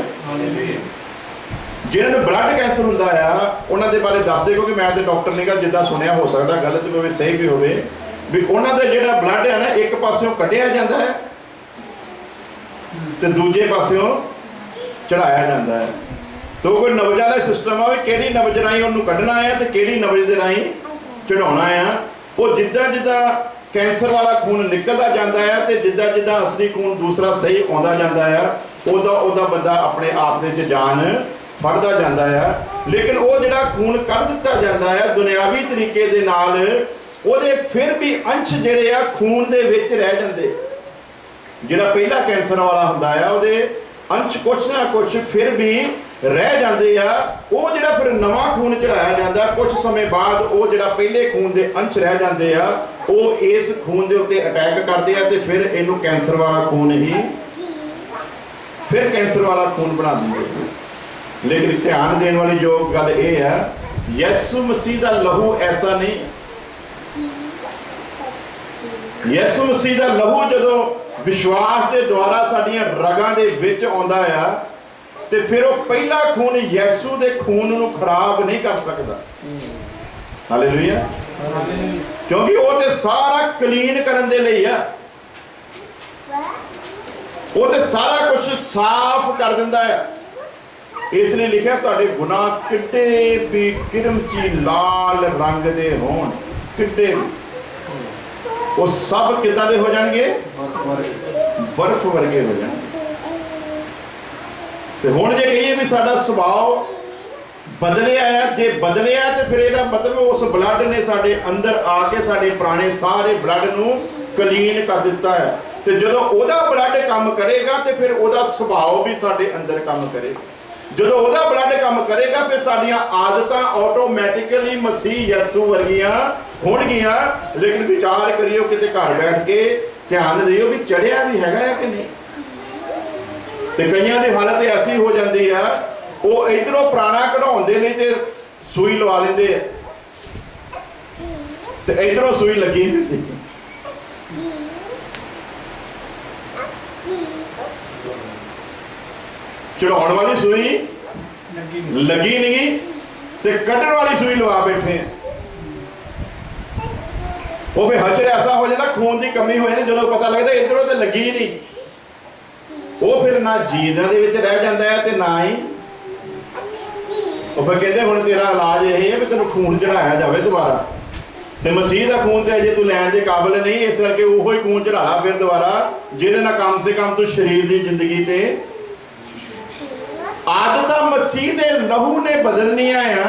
Speaker 2: ਜਿਹਨਾਂ ਨੂੰ ਬਲੱਡ ਕੈਂਸਰ ਹੁੰਦਾ ਆ ਉਹਨਾਂ ਦੇ ਬਾਰੇ ਦੱਸ ਦੇ, ਕਿਉਂਕਿ ਮੈਂ ਤੇ ਡਾਕਟਰ ਨਹੀਂਗਾ, ਜਿੱਦਾਂ ਸੁਣਿਆ ਹੋ ਸਕਦਾ ਗਲਤ ਵੀ ਹੋਵੇ ਸਹੀ ਵੀ ਹੋਵੇ, ਵੀ ਉਹਨਾਂ ਦਾ ਜਿਹੜਾ ਬਲੱਡ ਹੈ ਨਾ ਇੱਕ ਪਾਸਿਓਂ ਕੱਢਿਆ ਜਾਂਦਾ ਹੈ ਤੇ ਦੂਜੇ ਪਾਸਿਓਂ ਚੜਾਇਆ ਜਾਂਦਾ ਹੈ। ਤਾਂ ਕੋਈ ਨਬਜ਼ ਵਾਲਾ ਸਿਸਟਮ ਆ ਵੀ ਕਿਹੜੀ ਨਬਜ਼ ਰਾਹੀਂ ਉਹਨੂੰ ਕੱਢਣਾ ਆ ਤੇ ਕਿਹੜੀ ਨਬਜ਼ ਦੇ ਰਾਹੀਂ ਚੜਾਉਣਾ ਆ। ਉਹ ਜਿੱਦਾਂ ਜਿੱਦਾਂ ਕੈਂਸਰ ਵਾਲਾ ਖੂਨ ਨਿਕਲਦਾ ਜਾਂਦਾ ਹੈ ਤੇ ਜਿੱਦਾਂ ਜਿੱਦਾਂ ਅਸਲੀ ਖੂਨ ਦੂਸਰਾ ਸਹੀ ਆਉਂਦਾ ਜਾਂਦਾ ਆ, ਉਹਦਾ ਬੰਦਾ ਆਪਣੇ ਆਪ ਦੇ ਵਿੱਚ ਜਾਨ ਫੜਦਾ ਜਾਂਦਾ ਆ। ਲੇਕਿਨ ਉਹ ਜਿਹੜਾ ਖੂਨ ਕੱਢ ਦਿੱਤਾ ਜਾਂਦਾ ਹੈ ਦੁਨਿਆਵੀ ਤਰੀਕੇ ਦੇ ਨਾਲ, ਉਹਦੇ ਫਿਰ ਵੀ ਅੰਸ਼ ਜਿਹੜੇ ਆ ਖੂਨ ਦੇ ਵਿੱਚ ਰਹਿ ਜਾਂਦੇ। ਜਿਹੜਾ ਪਹਿਲਾ ਕੈਂਸਰ ਵਾਲਾ ਹੁੰਦਾ ਆ ਉਹਦੇ ਅੰਸ਼ ਕੁਛ ਨਾ ਕੁਛ ਫਿਰ ਵੀ ਰਹਿ ਜਾਂਦੇ ਆ। ਉਹ ਜਿਹੜਾ ਫਿਰ ਨਵਾਂ ਖੂਨ ਚੜਾਇਆ ਜਾਂਦਾ, ਕੁਝ ਸਮੇਂ ਬਾਅਦ ਉਹ ਜਿਹੜਾ ਪਹਿਲੇ ਖੂਨ ਦੇ ਅੰਸ਼ ਰਹਿ ਜਾਂਦੇ ਆ, ਉਹ ਇਸ ਖੂਨ ਦੇ ਉੱਤੇ ਅਟੈਕ ਕਰਦੇ ਆ ਤੇ ਫਿਰ ਇਹਨੂੰ ਕੈਂਸਰ ਵਾਲਾ ਖੂਨ ਹੀ ਫਿਰ ਕੈਂਸਰ ਵਾਲਾ ਖੂਨ ਬਣਾ ਦਿੰਦੇ। ਲੇਕਿਨ ਧਿਆਨ ਦੇਣ ਵਾਲੀ ਜੋ ਗੱਲ ਇਹ ਹੈ, ਯਿਸੂ ਮਸੀਹ ਦਾ ਲਹੂ ਐਸਾ ਨਹੀਂ। ਯਿਸੂ ਮਸੀਹ ਦਾ ਲਹੂ ਜਦੋਂ ਵਿਸ਼ਵਾਸ ਦੇ ਦੁਆਰਾ ਸਾਡੀਆਂ ਰਗਾਂ ਦੇ ਵਿੱਚ ਆਉਂਦਾ ਆ ਤੇ ਫਿਰ ਉਹ ਪਹਿਲਾ ਖੂਨ ਯਿਸੂ ਦੇ ਖੂਨ ਨੂੰ ਖਰਾਬ ਨਹੀਂ ਕਰ ਸਕਦਾ। ਹਾਲੇਲੂਇਆ। ਕਿਉਂਕਿ ਉਹ ਤੇ ਸਾਰਾ ਕਲੀਨ ਕਰਨ ਦੇ ਲਈ ਆ, ਉਹ ਤੇ ਸਾਰਾ ਕੁਝ ਸਾਫ਼ ਕਰ ਦਿੰਦਾ ਹੈ। ਇਸ ਲਈ ਲਿਖਿਆ ਤੁਹਾਡੇ ਗੁਨਾਹ ਕਿੱਡੇ ਵੀ ਕਿਰਮਚੀ ਲਾਲ ਰੰਗ ਦੇ ਹੋਣ, ਕਿੱਡੇ ਉਹ ਸਭ ਕਿੱਦਾਂ ਦੇ ਹੋ ਜਾਣਗੇ? ਬਰਫ਼ ਵਰਗੇ ਹੋ ਜਾਣਗੇ। ਤੇ ਹੁਣ ਜੇ ਕਹੀਏ ਵੀ ਸਾਡਾ ਸੁਭਾਅ ਬਦਲਿਆ ਹੈ, ਜੇ ਬਦਲਿਆ ਤੇ ਫਿਰ ਇਹਦਾ ਮਤਲਬ ਉਸ ਬਲੱਡ ਨੇ ਸਾਡੇ ਅੰਦਰ ਆ ਕੇ ਸਾਡੇ ਪੁਰਾਣੇ ਸਾਰੇ ਬਲੱਡ ਨੂੰ ਕਲੀਨ ਕਰ ਦਿੱਤਾ ਹੈ। ਤੇ ਜਦੋਂ ਉਹਦਾ ਬਲੱਡ ਕੰਮ ਕਰੇਗਾ ਤੇ ਫਿਰ ਉਹਦਾ ਸੁਭਾਅ ਵੀ ਸਾਡੇ ਅੰਦਰ ਕੰਮ ਕਰੇਗਾ। ਜਦੋਂ ਉਹਦਾ ਬਲੱਡ ਕੰਮ ਕਰੇਗਾ ਫਿਰ ਸਾਡੀਆਂ ਆਦਤਾਂ ਆਟੋਮੈਟਿਕਲੀ ਮਸੀਹ ਯਿਸੂ ਵਰਗੀਆਂ ਹੋਣਗੀਆਂ। ਲੇਕਿਨ ਵਿਚਾਰ ਕਰਿਓ ਕਿਤੇ ਘਰ ਬੈਠ ਕੇ, ਧਿਆਨ ਦਿਓ ਵੀ ਚੜਿਆ ਵੀ ਹੈਗਾ ਹੈ ਕਿ ਨਹੀਂ। ਤੇ ਕਈਆਂ ਦੀ ਹਾਲਤ ਐਸੀ ਹੋ ਜਾਂਦੀ ਆ, ਉਹ ਇਧਰੋਂ ਪੁਰਾਣਾ ਕਢਾਉਣ ਦੇ ਲਈ ਤੇ ਸੂਈ ਲਵਾ ਲੈਂਦੇ ਆ ਤੇ ਇਧਰੋਂ ਸੂਈ ਲੱਗੀ ਨਹੀਂ ਹੁੰਦੀ। ਚੜਾਉਣ ਵਾਲੀ ਸੂਈ ਲੱਗੀ ਨਹੀਂ ਤੇ ਕੱਢਣ ਵਾਲੀ ਸੂਈ ਲਵਾ ਬੈਠੇ ਆ। ਉਹ ਵੀ ਹਸ਼ਰ ਐਸਾ ਹੋ ਜਾਂਦਾ, ਖੂਨ ਦੀ ਕਮੀ ਹੋ ਜਾਂਦੀ, ਜਦੋਂ ਪਤਾ ਲੱਗਦਾ ਇਧਰੋਂ ਤੇ ਲੱਗੀ ਨਹੀਂ, ਉਹ ਫਿਰ ਨਾ ਜੀਦਾਂ ਦੇ ਵਿੱਚ ਰਹਿ ਜਾਂਦਾ ਹੈ ਤੇ ਨਾ ਹੀ ਉਹ ਫਿਰ ਕਹਿੰਦੇ ਹੁਣ ਤੇਰਾ ਇਲਾਜ ਇਹ ਹੈ ਵੀ ਤੈਨੂੰ ਖੂਨ ਚੜਾਇਆ ਜਾਵੇ ਦੁਬਾਰਾ। ਤੇ ਮਸੀਹ ਦਾ ਖੂਨ ਤੇ ਅਜੇ ਤੂੰ ਲੈਣ ਦੇ ਕਾਬਿਲ ਨਹੀਂ, ਇਸ ਕਰਕੇ ਉਹੋ ਹੀ ਖੂਨ ਚੜਾ ਲਾ ਫਿਰ ਦੁਬਾਰਾ, ਜਿਹਦੇ ਨਾਲ ਕਮ ਸੇ ਕਮ ਤੂੰ ਸਰੀਰ ਦੀ ਜ਼ਿੰਦਗੀ ਤੇ ਆਦਤਾਂ ਮਸੀਹ ਦੇ ਲਹੂ ਨੇ ਬਦਲਣੀਆਂ ਆ।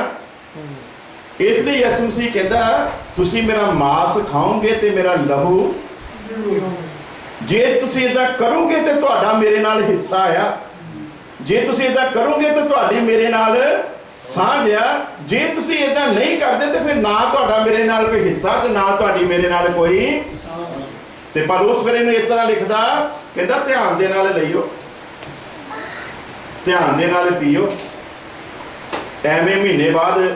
Speaker 2: ਇਸ ਲਈ ਯਿਸੂ ਮਸੀਹ ਕਹਿੰਦਾ ਤੁਸੀਂ ਮੇਰਾ ਮਾਸ ਖਾਓਗੇ ਤੇ ਮੇਰਾ ਲਹੂ, ਜੇ ਤੁਸੀਂ ਇਦਾਂ ਕਰੋਗੇ ਤੇ ਤੁਹਾਡਾ ਮੇਰੇ ਨਾਲ ਹਿੱਸਾ ਆ, ਜੇ ਤੁਸੀਂ ਇਦਾਂ ਕਰੋਗੇ ਤੇ ਤੁਹਾਡੀ ਮੇਰੇ ਨਾਲ ਸਾਂਝ ਆ, ਜੇ ਤੁਸੀਂ ਇਦਾਂ ਨਹੀਂ ਕਰਦੇ ਤੇ ਫਿਰ ਨਾ ਤੁਹਾਡਾ ਮੇਰੇ ਨਾਲ ਕੋਈ ਹਿੱਸਾ ਤੇ ਨਾ ਤੁਹਾਡੀ ਮੇਰੇ ਨਾਲ ਕੋਈ। ਤੇ ਪੌਲੁਸ ਫਿਰ ਇਹਨੂੰ ਇਸ ਤਰ੍ਹਾਂ ਲਿਖਦਾ, ਕਹਿੰਦਾ ਧਿਆਨ ਦੇ ਨਾਲ ਲਈਓ, ਧਿਆਨ ਦੇ ਨਾਲ ਪੀਓ। ਐਵੇਂ ਮਹੀਨੇ ਬਾਅਦ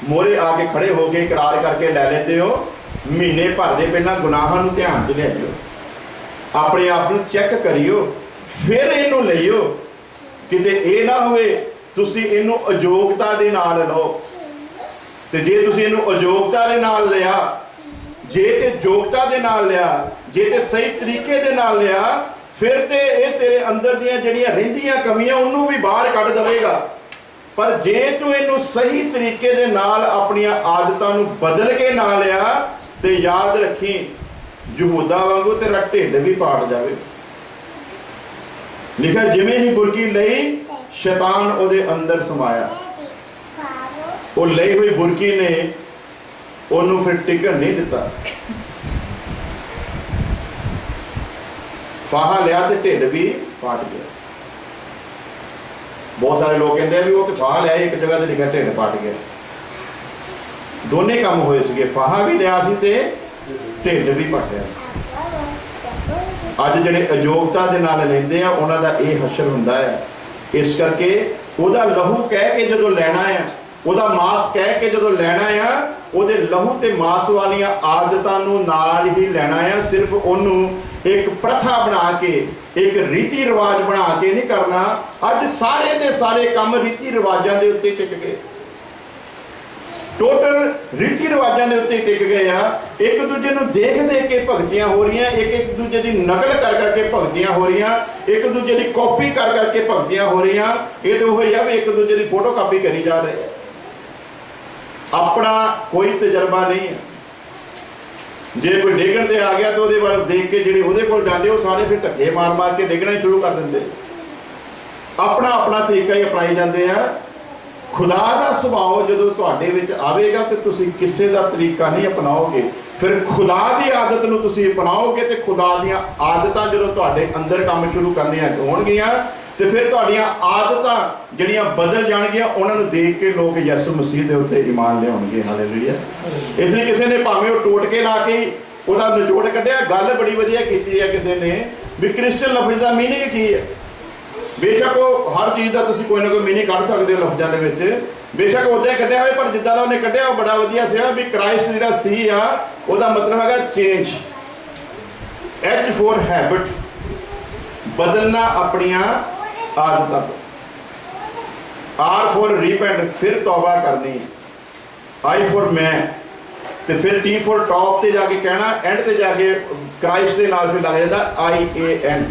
Speaker 2: ਮੋਹਰੇ ਆ ਕੇ ਖੜੇ ਹੋ ਕੇ ਇਕਰਾਰ ਕਰਕੇ ਲੈ ਲੈਂਦੇ ਹੋ, ਮਹੀਨੇ ਭਰ ਦੇ ਪਹਿਲਾਂ ਗੁਨਾਹਾਂ ਨੂੰ ਧਿਆਨ 'ਚ ਲਿਆਇਓ, ਆਪਣੇ ਆਪ ਨੂੰ ਚੈੱਕ ਕਰਿਓ, ਫਿਰ ਇਹਨੂੰ ਲਈਓ। ਕਿਤੇ ਇਹ ਨਾ ਹੋਵੇ ਤੁਸੀਂ ਇਹਨੂੰ ਅਯੋਗਤਾ ਦੇ ਨਾਲ ਲਓ। ਤੇ ਜੇ ਤੁਸੀਂ ਇਹਨੂੰ ਅਯੋਗਤਾ ਦੇ ਨਾਲ ਲਿਆ, ਜੇ ਤੇ ਯੋਗਤਾ ਦੇ ਨਾਲ ਲਿਆ, ਜੇ ਤੇ ਸਹੀ ਤਰੀਕੇ ਦੇ ਨਾਲ ਲਿਆ, ਫਿਰ ਤੇ ਇਹ ਤੇਰੇ ਅੰਦਰ ਦੀਆਂ ਜਿਹੜੀਆਂ ਰਹਿੰਦੀਆਂ ਕਮੀਆਂ ਉਹਨੂੰ ਵੀ ਬਾਹਰ ਕੱਢ ਦੇਵੇਗਾ। ਪਰ ਜੇ ਤੂੰ ਇਹਨੂੰ ਸਹੀ ਤਰੀਕੇ ਦੇ ਨਾਲ ਆਪਣੀਆਂ ਆਦਤਾਂ ਨੂੰ ਬਦਲ ਕੇ ਨਾ ਲਿਆ ਤੇ ਯਾਦ ਰੱਖੀ, ਯਹੂਦਾ ਵਾਂਗੂ ਤੇਰਾ ਢਿੱਡ ਵੀ ਪਾਟ ਜਾਵੇ। ਲਿਖਿਆ ਜਿਵੇਂ ਹੀ ਬੁਰਕੀ ਲਈ ਸ਼ੈਤਾਨ ਉਹਦੇ ਅੰਦਰ ਸਮਾਇਆ। ਉਹ ਲਈ ਹੋਈ ਬੁਰਕੀ ਨੇ ਉਹਨੂੰ ਫਿਰ ਟਿਕਣ ਨਹੀਂ ਦਿੱਤਾ। ਫਾਹਾ ਲਿਆ ਤੇ ਢਿੱਡ ਵੀ ਪਾਟ ਗਿਆ। ਬਹੁਤ ਸਾਰੇ ਲੋਕ ਕਹਿੰਦੇ ਆ ਵੀ ਉਹ ਤੇ ਫਾਹਾ ਲਿਆ, ਇੱਕ ਜਗ੍ਹਾ ਤੇ ਲਿਖਿਆ ਢਿੱਡ ਪਾਟ ਗਿਆ। ਦੋਨੇ ਕੰਮ ਹੋਏ ਸੀਗੇ, ਫਾਹਾ ਵੀ ਲਿਆ ਸੀ ਤੇ ਢਿੱਡ ਵੀ ਪਾਟਿਆ। ਅੱਜ ਜਿਹੜੇ ਅਯੋਗਤਾ ਦੇ ਨਾਲ ਲੈਂਦੇ ਆ ਉਹਨਾਂ ਦਾ ਇਹ ਹਸ਼ਰ ਹੁੰਦਾ ਹੈ। ਇਸ ਕਰਕੇ ਉਹਦਾ ਲਹੂ ਕਹਿ ਕੇ ਜਦੋਂ ਲੈਣਾ ਆ, ਉਹਦਾ ਮਾਸ ਕਹਿ ਕੇ ਜਦੋਂ ਲੈਣਾ ਆ, ਉਹਦੇ ਲਹੂ ਤੇ ਮਾਸ ਵਾਲੀਆਂ ਆਦਤਾਂ ਨੂੰ ਨਾਲ ਹੀ ਲੈਣਾ ਆ। ਸਿਰਫ ਉਹਨੂੰ ਇੱਕ ਪ੍ਰਥਾ ਬਣਾ ਕੇ, ਇੱਕ ਰੀਤੀ ਰਿਵਾਜ ਬਣਾ ਕੇ ਨਹੀਂ ਕਰਨਾ। ਅੱਜ ਸਾਰੇ ਦੇ ਸਾਰੇ ਕੰਮ ਰੀਤੀ ਰਿਵਾਜਾਂ ਦੇ ਉੱਤੇ ਟਿਕ ਗਏ, ਟੋਟਲ ਰੀਤੀ ਰਿਵਾਜਾਂ ਦੇ ਉੱਤੇ ਟਿਕ ਗਏ ਆ। ਇੱਕ ਦੂਜੇ ਨੂੰ ਦੇਖ ਦੇਖ ਕੇ ਭਗਤੀਆਂ ਹੋ ਰਹੀਆਂ, ਇੱਕ ਦੂਜੇ ਦੀ ਨਕਲ ਕਰ ਕਰਕੇ ਭਗਤੀਆਂ ਹੋ ਰਹੀਆਂ, ਇੱਕ ਦੂਜੇ ਦੀ ਕਾਪੀ ਕਰ ਕਰਕੇ ਭਗਤੀਆਂ ਹੋ ਰਹੀਆਂ। ਇਹ ਤਾਂ ਉਹ ਹੀ ਆ ਵੀ ਇੱਕ ਦੂਜੇ ਦੀ ਫੋਟੋ ਕਾਪੀ ਕਰੀ ਜਾ ਰਹੇ ਆ, ਆਪਣਾ ਕੋਈ ਤਜਰਬਾ ਨਹੀਂ ਹੈ। ਜੇ ਕੋਈ ਡਿੱਗਣ ਤੇ ਆ ਗਿਆ ਤਾਂ ਉਹਦੇ ਵੱਲ ਦੇਖ ਕੇ ਜਿਹੜੇ ਉਹਦੇ ਕੋਲ ਜਾਂਦੇ ਉਹ ਸਾਰੇ ਫਿਰ ਧੱਕੇ ਮਾਰ ਮਾਰ ਕੇ ਡਿੱਗਣਾ ਸ਼ੁਰੂ ਕਰ ਦਿੰਦੇ। ਆਪਣਾ ਆਪਣਾ ਤਰੀਕਾ ਹੀ ਅਪਣਾਈ ਜਾਂਦੇ ਆ। ਖੁਦਾ ਦਾ ਸੁਭਾਅ ਜਦੋਂ ਤੁਹਾਡੇ ਵਿੱਚ ਆਵੇਗਾ ਤੇ ਤੁਸੀਂ ਕਿਸੇ ਦਾ ਤਰੀਕਾ ਨਹੀਂ ਅਪਣਾਓਗੇ। ਫਿਰ ਖੁਦਾ ਦੀ ਆਦਤ ਨੂੰ ਤੁਸੀਂ ਅਪਣਾਓਗੇ ਤੇ ਖੁਦਾ ਦੀਆਂ ਆਦਤਾਂ ਜਦੋਂ ਤੁਹਾਡੇ ਅੰਦਰ ਕੰਮ ਸ਼ੁਰੂ ਕਰਨੀਆਂ ਹੋਣਗੀਆਂ ਤੇ ਫਿਰ ਤੁਹਾਡੀਆਂ ਆਦਤਾਂ ਜਿਹੜੀਆਂ ਬਦਲ ਜਾਣਗੀਆਂ। ਉਹਨਾਂ ਨੂੰ ਦੇਖ ਕੇ ਲੋਕ ਯਿਸੂ ਮਸੀਹ ਦੇ ਉੱਤੇ ਈਮਾਨ ਲਿਆਉਣਗੇ। ਹਾਲੇਲੂਇਆ। ਇਸ ਲਈ ਕਿਸੇ ਨੇ ਭਾਵੇਂ ਉਹ ਟੋਟਕੇ ਲਾ ਕੇ ਉਹਦਾ ਨਿਚੋੜ ਕੱਢਿਆ, ਗੱਲ ਬੜੀ ਵਧੀਆ ਕੀਤੀ ਹੈ ਕਿਸੇ ਨੇ ਵੀ ਕ੍ਰਿਸਚਨ ਲਫ਼ਜ਼ ਦਾ ਮੀਨਿੰਗ ਕੀ ਹੈ। ਬੇਸ਼ੱਕ ਉਹ ਹਰ ਚੀਜ਼ ਦਾ ਤੁਸੀਂ ਕੋਈ ਨਾ ਕੋਈ ਮੀਨਿੰਗ ਕੱਢ ਸਕਦੇ ਹੋ ਲਫ਼ਜ਼ਾਂ ਦੇ ਵਿੱਚ, ਬੇਸ਼ੱਕ ਉੱਦਾਂ ਹੀ ਕੱਢਿਆ ਹੋਵੇ, ਪਰ ਜਿੱਦਾਂ ਦਾ ਉਹਨੇ ਕੱਢਿਆ ਉਹ ਬੜਾ ਵਧੀਆ ਸੀਗਾ ਵੀ ਕ੍ਰਾਈਸਟ ਜਿਹੜਾ ਸੀ ਆ ਉਹਦਾ ਮਤਲਬ ਹੈਗਾ ਚੇਂਜ। H for habit, ਬਦਲਣਾ ਆਪਣੀਆਂ ਆਦਤਾਂ ਤੋਂ। R for repent, ਫਿਰ ਤੌਬਾ ਕਰਨੀ। I for ਮੈਂ, ਤੇ ਫਿਰ T for ਟੌਪ ਤੇ ਜਾ ਕੇ ਕਹਿਣਾ, ਐਂਡ ਤੇ ਜਾ ਕੇ ਕ੍ਰਾਈਸਟ ਦੇ ਨਾਲ ਫਿਰ ਲੱਗ ਜਾਂਦਾ IAN।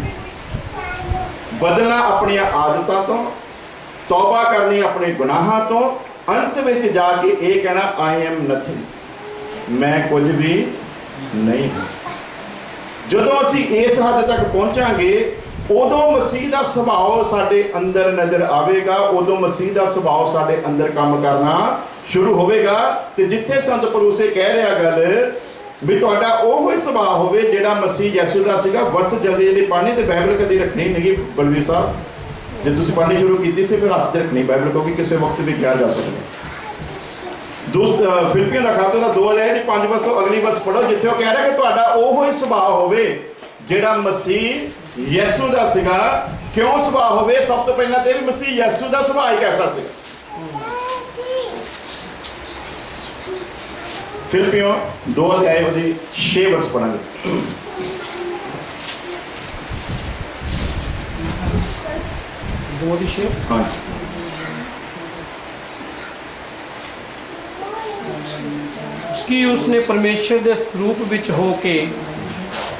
Speaker 2: ਬਦਲਣਾ ਆਪਣੀਆਂ ਆਦਤਾਂ ਤੋਂ, ਤੌਬਾ ਕਰਨੀ ਆਪਣੇ ਗੁਨਾਹਾਂ ਤੋਂ, ਅੰਤ ਵਿੱਚ ਜਾ ਕੇ ਇਹ ਕਹਿਣਾ I am nothing, ਮੈਂ ਕੁਝ ਵੀ ਨਹੀਂ। ਜਦੋਂ ਅਸੀਂ ਇਸ ਹੱਦ ਤੱਕ ਪਹੁੰਚਾਂਗੇ ਉਦੋਂ ਮਸੀਹ ਦਾ ਸੁਭਾਅ ਸਾਡੇ ਅੰਦਰ ਨਜ਼ਰ ਆਵੇਗਾ, ਉਦੋਂ ਮਸੀਹ ਦਾ ਸੁਭਾਅ ਸਾਡੇ ਅੰਦਰ ਕੰਮ ਕਰਨਾ ਸ਼ੁਰੂ ਹੋਵੇਗਾ। ਤੇ ਜਿੱਥੇ ਸੰਤ ਪੌਲੁਸ ਕਹਿ ਰਿਹਾ ਗੱਲ ਵੀ ਤੁਹਾਡਾ ਉਹ ਹੀ ਸੁਭਾਅ ਹੋਵੇ ਜਿਹੜਾ ਮਸੀਹ ਯਿਸੂ ਦਾ ਸੀਗਾ। ਵਰਸ ਜਲਦੀ ਜਿਹੜੀ ਪੜ੍ਹਨੀ ਤੇ ਬਾਈਬਲ ਕਦੀ ਰੱਖਣੀ ਨਹੀਂ ਬਲਵੀਰ ਸਾਹਿਬ, ਜੇ ਤੁਸੀਂ ਪੜ੍ਹਨੀ ਸ਼ੁਰੂ ਕੀਤੀ ਸੀ ਫਿਰ ਹੱਥ 'ਚ ਰੱਖਣੀ ਬਾਈਬਲ, ਕਿਉਂਕਿ ਕਿਸੇ ਵਕਤ ਵੀ ਕਿਹਾ ਜਾ ਸਕਦਾ। ਫਿਲਿੱਪੀਆਂ ਦਾ ਖਾਤਾ ਦਾ 2 ਅਧਿਆਇ ਦੀ 5 ਵਰਸ ਤੋਂ ਅਗਲੀ ਵਰਸ ਪੜ੍ਹੋ, ਜਿੱਥੇ ਉਹ ਕਹਿ ਰਿਹਾ ਕਿ ਤੁਹਾਡਾ ਉਹ ਹੀ ਸੁਭਾਅ ਹੋਵੇ ਜਿਹੜਾ ਮਸੀਹ ਯਿਸੂ ਦਾ ਸੀਗਾ। ਕਿਉਂ ਸੁਭਾਅ ਹੋਵੇ? ਸਭ ਤੋਂ ਪਹਿਲਾਂ ਤੇ ਵੀ ਮਸੀਹ ਯਿਸੂ ਦਾ ਸੁਭਾਅ ਹੀ ਕੈਸਾ ਸੀ। ਫਿਲਿੱਪੀਆਂ 2 ਅਧਿਆਇ ਉਹਦੀ 6 ਵਰਸ ਪੜਾਂਗੇ। ਹਾਂਜੀ।
Speaker 1: ਕਿ ਉਸਨੇ ਪਰਮੇਸ਼ਰ ਦੇ ਸਰੂਪ ਵਿੱਚ ਹੋ ਕੇ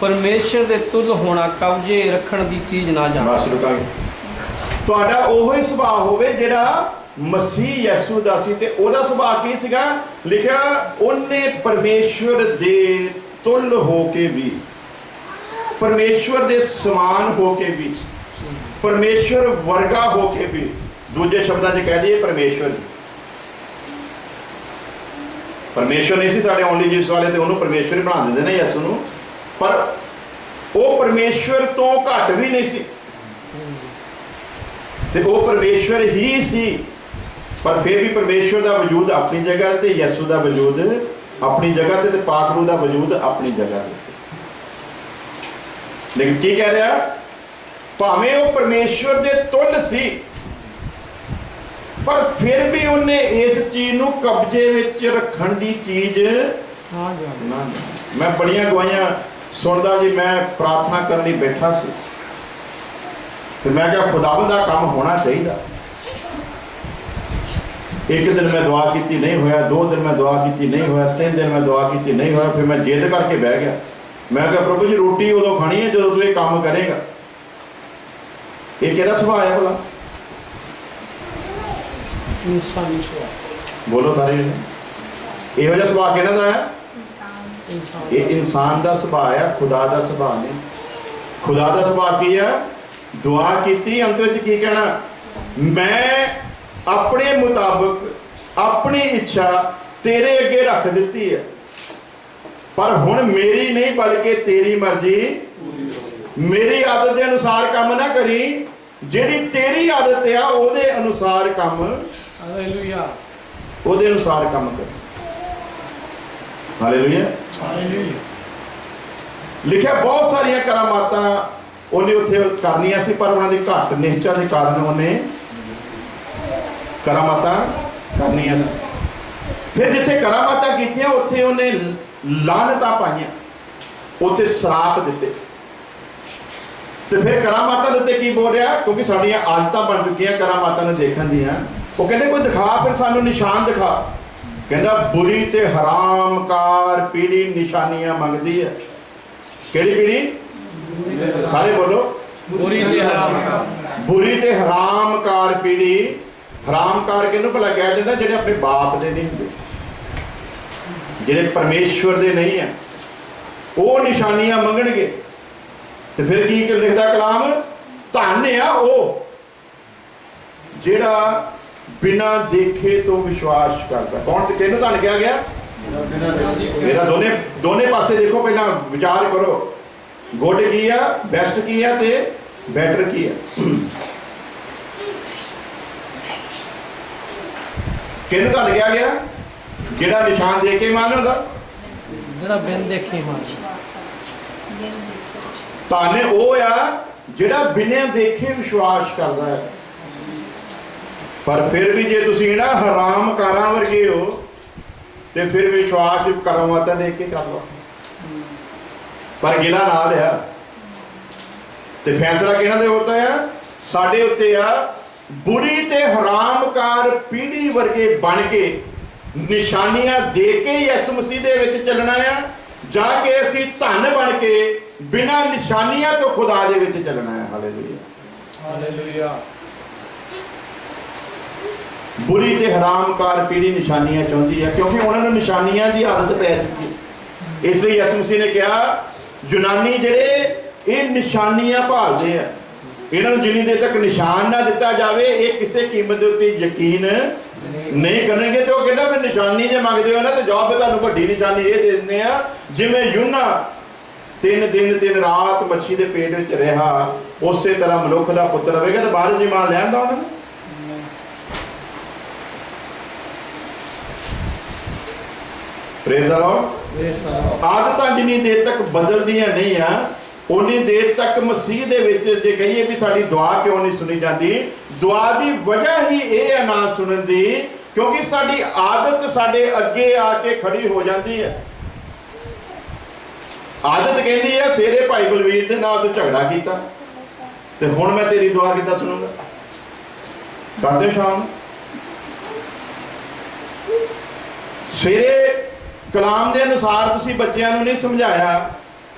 Speaker 1: ਪਰਮੇਸ਼ਰ ਦੇ ਤੁਲ ਹੋਣਾ ਕਬਜ਼ੇ ਰੱਖਣ ਦੀ ਚੀਜ਼ ਨਾ ਜਾਣੇ।
Speaker 2: ਬਸ ਰੁਕਾਂਗੇ। ਤੁਹਾਡਾ ਉਹੋ ਹੀ ਸੁਭਾਅ ਹੋਵੇ ਜਿਹੜਾ ਮਸੀਹ ਯਿਸੂ ਦਾ ਸੀ। ਤੇ ਉਹਦਾ ਸੁਭਾਅ ਕੀ ਸੀਗਾ? ਲਿਖਿਆ ਉਹਨੇ ਪਰਮੇਸ਼ਵਰ ਦੇ ਤੁਲ ਹੋ ਕੇ ਵੀ, ਪਰਮੇਸ਼ਵਰ ਦੇ ਸਮਾਨ ਹੋ ਕੇ ਵੀ, ਪਰਮੇਸ਼ਵਰ ਵਰਗਾ ਹੋ ਕੇ ਵੀ, ਦੂਜੇ ਸ਼ਬਦਾਂ 'ਚ ਕਹਿ ਦਈਏ ਪਰਮੇਸ਼ਵਰ ਨਹੀਂ ਸੀ ਸਾਡੇ ਓਨਲੀ ਜੀਸਸ ਵਾਲੇ, ਤੇ ਉਹਨੂੰ ਪਰਮੇਸ਼ਵਰ ਹੀ ਬਣਾ ਦਿੰਦੇ ਨੇ ਯਿਸੂ ਨੂੰ। ਪਰ ਉਹ ਪਰਮੇਸ਼ਵਰ ਤੋਂ ਘੱਟ ਵੀ ਨਹੀਂ ਸੀ ਤੇ ਉਹ ਪਰਮੇਸ਼ਵਰ ਹੀ ਸੀ। ਪਰ ਫਿਰ ਵੀ ਪਰਮੇਸ਼ਵਰ ਦਾ ਵਜੂਦ ਆਪਣੀ ਜਗ੍ਹਾ ਤੇ, ਯਿਸੂ ਦਾ ਵਜੂਦ ਆਪਣੀ ਜਗ੍ਹਾ ਤੇ, ਪਾਕ ਰੂਹ ਦਾ ਵਜੂਦ ਆਪਣੀ ਜਗ੍ਹਾ ਤੇ। ਲੇਕਿਨ ਕੀ ਕਹਿ ਰਿਹਾ? ਭਾਵੇਂ ਉਹ ਪਰਮੇਸ਼ਵਰ ਦੇ ਤੁਲ ਸੀ ਪਰ ਫਿਰ ਵੀ ਉਹਨੇ ਇਸ ਚੀਜ਼ ਨੂੰ ਕਬਜ਼ੇ ਵਿੱਚ ਰੱਖਣ ਦੀ ਚੀਜ਼ ਨਾ। ਮੈਂ ਬੜੀਆਂ ਗਵਾਹੀਆਂ ਸੁਣਦਾ ਜੀ, ਮੈਂ ਪ੍ਰਾਰਥਨਾ ਕਰਨ ਲਈ ਬੈਠਾ ਸੀ ਤੇ ਮੈਂ ਕਿਹਾ ਖੁਦਾਵੰਦ ਦਾ ਕੰਮ ਹੋਣਾ ਚਾਹੀਦਾ। ਇੱਕ ਦਿਨ ਮੈਂ ਦੁਆ ਕੀਤੀ, ਨਹੀਂ ਹੋਇਆ। 2 ਦਿਨ ਮੈਂ ਦੁਆ ਕੀਤੀ, ਨਹੀਂ ਹੋਇਆ। 3 ਦਿਨ ਮੈਂ ਦੁਆ ਕੀਤੀ, ਨਹੀਂ ਹੋਇਆ। ਫਿਰ ਮੈਂ ਜਿੱਦ ਕਰਕੇ ਬਹਿ ਗਿਆ। ਮੈਂ ਕਿਹਾ ਪ੍ਰਭੂ ਜੀ ਰੋਟੀ ਉਦੋਂ ਖਾਣੀ ਹੈ ਜਦੋਂ ਤੂੰ ਇਹ ਕੰਮ ਕਰੇਗਾ। ਇਹ ਕਿਹੜਾ ਸੁਭਾਅ ਹੈ ਭਲਾ?
Speaker 1: ਇਨਸਾਨੀ ਸੁਭਾਅ।
Speaker 2: ਬੋਲੋ ਸਾਰੇ ਜਣੇ। ਇਹੋ ਜਿਹਾ ਸੁਭਾਅ ਕਿਹੜਾ ਦਾ ਹੈ? ਇਹ ਇਨਸਾਨ ਦਾ ਸੁਭਾਅ ਹੈ, ਖੁਦਾ ਦਾ ਸੁਭਾਅ ਨਹੀਂ। ਖੁਦਾ ਦਾ ਸੁਭਾਅ ਕੀ ਹੈ? ਦੁਆ ਕੀਤੀ, ਅੰਤ ਵਿੱਚ ਕੀ ਕਹਿਣਾ? ਮੈਂ ਆਪਣੇ ਮੁਤਾਬਕ ਆਪਣੀ ਇੱਛਾ ਤੇਰੇ ਅੱਗੇ ਰੱਖ ਦਿੱਤੀ ਹੈ, ਪਰ ਹੁਣ ਮੇਰੀ ਨਹੀਂ ਬਲਕਿ ਤੇਰੀ ਮਰਜ਼ੀ। ਮੇਰੀ ਆਦਤ ਦੇ ਅਨੁਸਾਰ ਕੰਮ ਨਾ ਕਰੀ, ਜਿਹੜੀ ਤੇਰੀ ਆਦਤ ਆ ਉਹਦੇ ਅਨੁਸਾਰ ਕੰਮ,
Speaker 1: ਹਾਲੇਲੂਇਆ,
Speaker 2: ਉਹਦੇ ਅਨੁਸਾਰ ਕੰਮ ਕਰ। Hallelujah,
Speaker 1: hallelujah.
Speaker 2: ਲਿਖਿਆ ਬਹੁਤ ਸਾਰੀਆਂ ਕਰਾਮਾਤਾਂ ਉਹਨੇ ਉੱਥੇ ਕਰਨੀਆਂ ਸੀ, ਪਰ ਉਹਨਾਂ ਦੀ ਘੱਟ ਨਿਸ਼ਚਾ ਦੇ ਕਾਰਨ ਉਹਨੇ ਕਰਾਮਾਤਾਂ ਕਰਨੀਆਂ ਸੀ। ਫਿਰ ਜਿੱਥੇ ਕਰਾਮਾਤਾਂ ਕੀਤੀਆਂ ਉੱਥੇ ਉਹਨੇ ਲਾਨਤਾਂ ਪਾਈਆਂ, ਉੱਥੇ ਸਰਾਪ ਦਿੱਤੇ। ਤੇ ਫਿਰ ਕਰਾਮਾਤਾਂ ਦੇ ਉੱਤੇ ਕੀ ਬੋਲ ਰਿਹਾ? ਕਿਉਂਕਿ ਸਾਡੀਆਂ ਆਦਤਾਂ ਬਣ ਚੁੱਕੀਆਂ ਕਰਾਮਾਤਾਂ ਨੂੰ ਦੇਖਣ ਦੀਆਂ। ਉਹ ਕਹਿੰਦੇ ਕੋਈ ਦਿਖਾ, ਫਿਰ ਸਾਨੂੰ ਨਿਸ਼ਾਨ ਦਿਖਾ। ਕਹਿੰਦਾ ਬੁਰੀ ਤੇ ਹਰਾਮਕਾਰ ਪੀੜੀ ਨਿਸ਼ਾਨੀਆਂ ਮੰਗਦੀ ਹੈ। ਕਿਹੜੀ ਪੀੜੀ? ਸਾਰੇ ਬੋਲੋ।
Speaker 1: ਬੁਰੀ ਤੇ ਹਰਾਮਕਾਰ।
Speaker 2: ਬੁਰੀ ਤੇ ਹਰਾਮਕਾਰ ਪੀੜੀ। ਹਰਾਮਕਾਰ ਕਿਹਨੂੰ ਭਲਾ ਕਿਹਾ ਜਾਂਦਾ? ਜਿਹੜੇ ਆਪਣੇ ਬਾਪ ਦੇ ਨਹੀਂ ਹੁੰਦੇ, ਜਿਹੜੇ ਪਰਮੇਸ਼ਵਰ ਦੇ ਨਹੀਂ ਹੈ, ਉਹ ਨਿਸ਼ਾਨੀਆਂ ਮੰਗਣਗੇ। ਤੇ ਫਿਰ ਕੀ ਲਿਖਦਾ ਕਲਾਮ? ਧੰਨ ਆ ਉਹ ਜਿਹੜਾ ਬਿਨਾਂ ਦੇਖੇ ਤੋਂ ਵਿਸ਼ਵਾਸ ਕਰਦਾ। ਕੌਣ ਤੇ ਕਿਹਨੂੰ ਧੰਨ ਕਿਹਾ ਗਿਆ? ਮੇਰਾ ਦੋਨੇ ਪਾਸੇ ਦੇਖੋ, ਪਹਿਲਾਂ ਵਿਚਾਰ ਕਰੋ। ਗੁੱਡ ਕੀ ਆ, ਬੈਸਟ ਕੀ ਆ ਤੇ ਬੈਟਰ ਕੀ ਆ। ਕਿਹਨੂੰ ਧੰਨ ਕਿਹਾ ਗਿਆ? ਜਿਹੜਾ ਨਿਸ਼ਾਨ ਦੇਖ ਕੇ ਮੰਨ ਹੁੰਦਾ,
Speaker 1: ਜਿਹੜਾ ਬਿਨ ਦੇਖੇ ਮੰਨ।
Speaker 2: ਧੰਨ ਉਹ ਆ ਜਿਹੜਾ ਬਿਨਾਂ ਦੇਖੇ ਵਿਸ਼ਵਾਸ ਕਰਦਾ ਹੈ। ਪਰ ਫਿਰ ਵੀ ਜੇ ਤੁਸੀਂ ਜਿਹੜਾ ਹਰਾਮਕਾਰਾਂ ਵਰਗੇ ਹੋ ਤੇ ਫਿਰ ਵਿਸ਼ਵਾਸ ਕਰਾਮਾਤਾਂ ਦੇਖ ਕੇ ਕਰ ਲਓ। ਪਰ ਗਿਲਾ ਨਾਲ ਆ ਤੇ ਫੈਸਲਾ ਕਿਹਨਾਂ ਦੇ ਉੱਤੇ ਆ? ਸਾਡੇ ਉੱਤੇ ਆ। ਬੁਰੀ ਤੇ ਹਰਾਮਕਾਰ ਪੀੜੀ ਵਰਗੇ ਬਣ ਕੇ ਨਿਸ਼ਾਨੀਆਂ ਦੇ ਕੇ ਯਿਸੂ ਮਸੀਹ ਦੇ ਵਿੱਚ ਚੱਲਣਾ ਆ, ਜਾਂ ਕਿ ਅਸੀਂ ਧੰਨ ਬਣ ਕੇ ਬਿਨਾਂ ਨਿਸ਼ਾਨੀਆਂ ਤੋਂ ਖੁਦਾ ਦੇ ਵਿੱਚ ਚੱਲਣਾ ਹੈ। Hallelujah,
Speaker 1: hallelujah.
Speaker 2: ਬੁਰੀ ਤੇ ਹਰਾਮਕਾਰ ਪੀੜੀ ਨਿਸ਼ਾਨੀਆਂ ਚਾਹੁੰਦੀ ਹੈ, ਕਿਉਂਕਿ ਉਹਨਾਂ ਨੂੰ ਨਿਸ਼ਾਨੀਆਂ ਦੀ ਆਦਤ ਪੈ ਚੁੱਕੀ ਸੀ। ਇਸ ਲਈ ਯਿਸੂ ਮਸੀਹ ਨੇ ਕਿਹਾ ਯੂਨਾਨੀ ਜਿਹੜੇ ਇਹ ਨਿਸ਼ਾਨੀਆਂ ਭਾਲਦੇ ਆ, ਇਹਨਾਂ ਨੂੰ ਜਿੰਨੀ ਦੇਰ ਤੱਕ ਨਿਸ਼ਾਨ ਨਾ ਦਿੱਤਾ ਜਾਵੇ ਇਹ ਕਿਸੇ ਕੀਮਤ ਦੇ ਉੱਤੇ ਯਕੀਨ ਨਹੀਂ ਕਰਨਗੇ। ਤੇ ਉਹ ਕਹਿੰਦਾ ਫਿਰ ਨਿਸ਼ਾਨੀ ਜੇ ਮੰਗਦੇ ਹੋ ਨਾ ਤੇ ਜਵਾਬ ਤੁਹਾਨੂੰ ਵੱਡੀ ਨਿਸ਼ਾਨੀ ਇਹ ਦੇ ਦਿੰਦੇ ਆ, ਜਿਵੇਂ ਯੂਨਾ 3 ਦਿਨ 3 ਰਾਤ ਮੱਛੀ ਦੇ ਪੇਟ ਵਿੱਚ ਰਿਹਾ, ਉਸੇ ਤਰ੍ਹਾਂ ਮਨੁੱਖ ਦਾ ਪੁੱਤਰ ਹੋਵੇਗਾ। ਤੇ ਬਾਅਦ ਜੀ ਮੰਨ ਲਿਆਂਦਾ ਉਹਨਾਂ ਨੇ। Praise the Lord. ਆਦਤਾਂ ਜਿੰਨੀ ਦੇਰ ਤੱਕ ਬਦਲਦੀਆਂ ਨਹੀਂ ਆ, ਉਨੀ ਦੇਰ ਤੱਕ ਮਸੀਹ ਦੇ ਵਿੱਚ ਜੇ ਕਹੀਏ ਵੀ ਸਾਡੀ ਦੁਆ ਕਿਉਂ ਨਹੀਂ ਸੁਣੀ ਜਾਂਦੀ, ਦੁਆ ਦੀ ਵਜ੍ਹਾ ਹੀ ਇਹ ਹੈ ਨਾ ਸੁਣਨ ਦੀ, ਕਿਉਂਕਿ ਸਾਡੀ ਆਦਤ ਸਾਡੇ ਅੱਗੇ ਆ ਕੇ ਖੜੀ ਹੋ ਜਾਂਦੀ ਹੈ। ਆਦਤ ਕਹਿੰਦੀ ਹੈ ਸਵੇਰੇ ਭਾਈ ਬਲਵੀਰ ਦੇ ਨਾਲ ਤੂੰ ਝਗੜਾ ਕੀਤਾ ਤੇ ਹੁਣ ਮੈਂ ਤੇਰੀ ਦੁਆ ਕਿੱਦਾਂ ਸੁਣੂੰਗਾ? ਕਰਦੇ ਸ਼ਾਮ ਸਵੇਰੇ ਕਲਾਮ ਦੇ ਅਨੁਸਾਰ ਤੁਸੀਂ ਬੱਚਿਆਂ ਨੂੰ ਨਹੀਂ ਸਮਝਾਇਆ,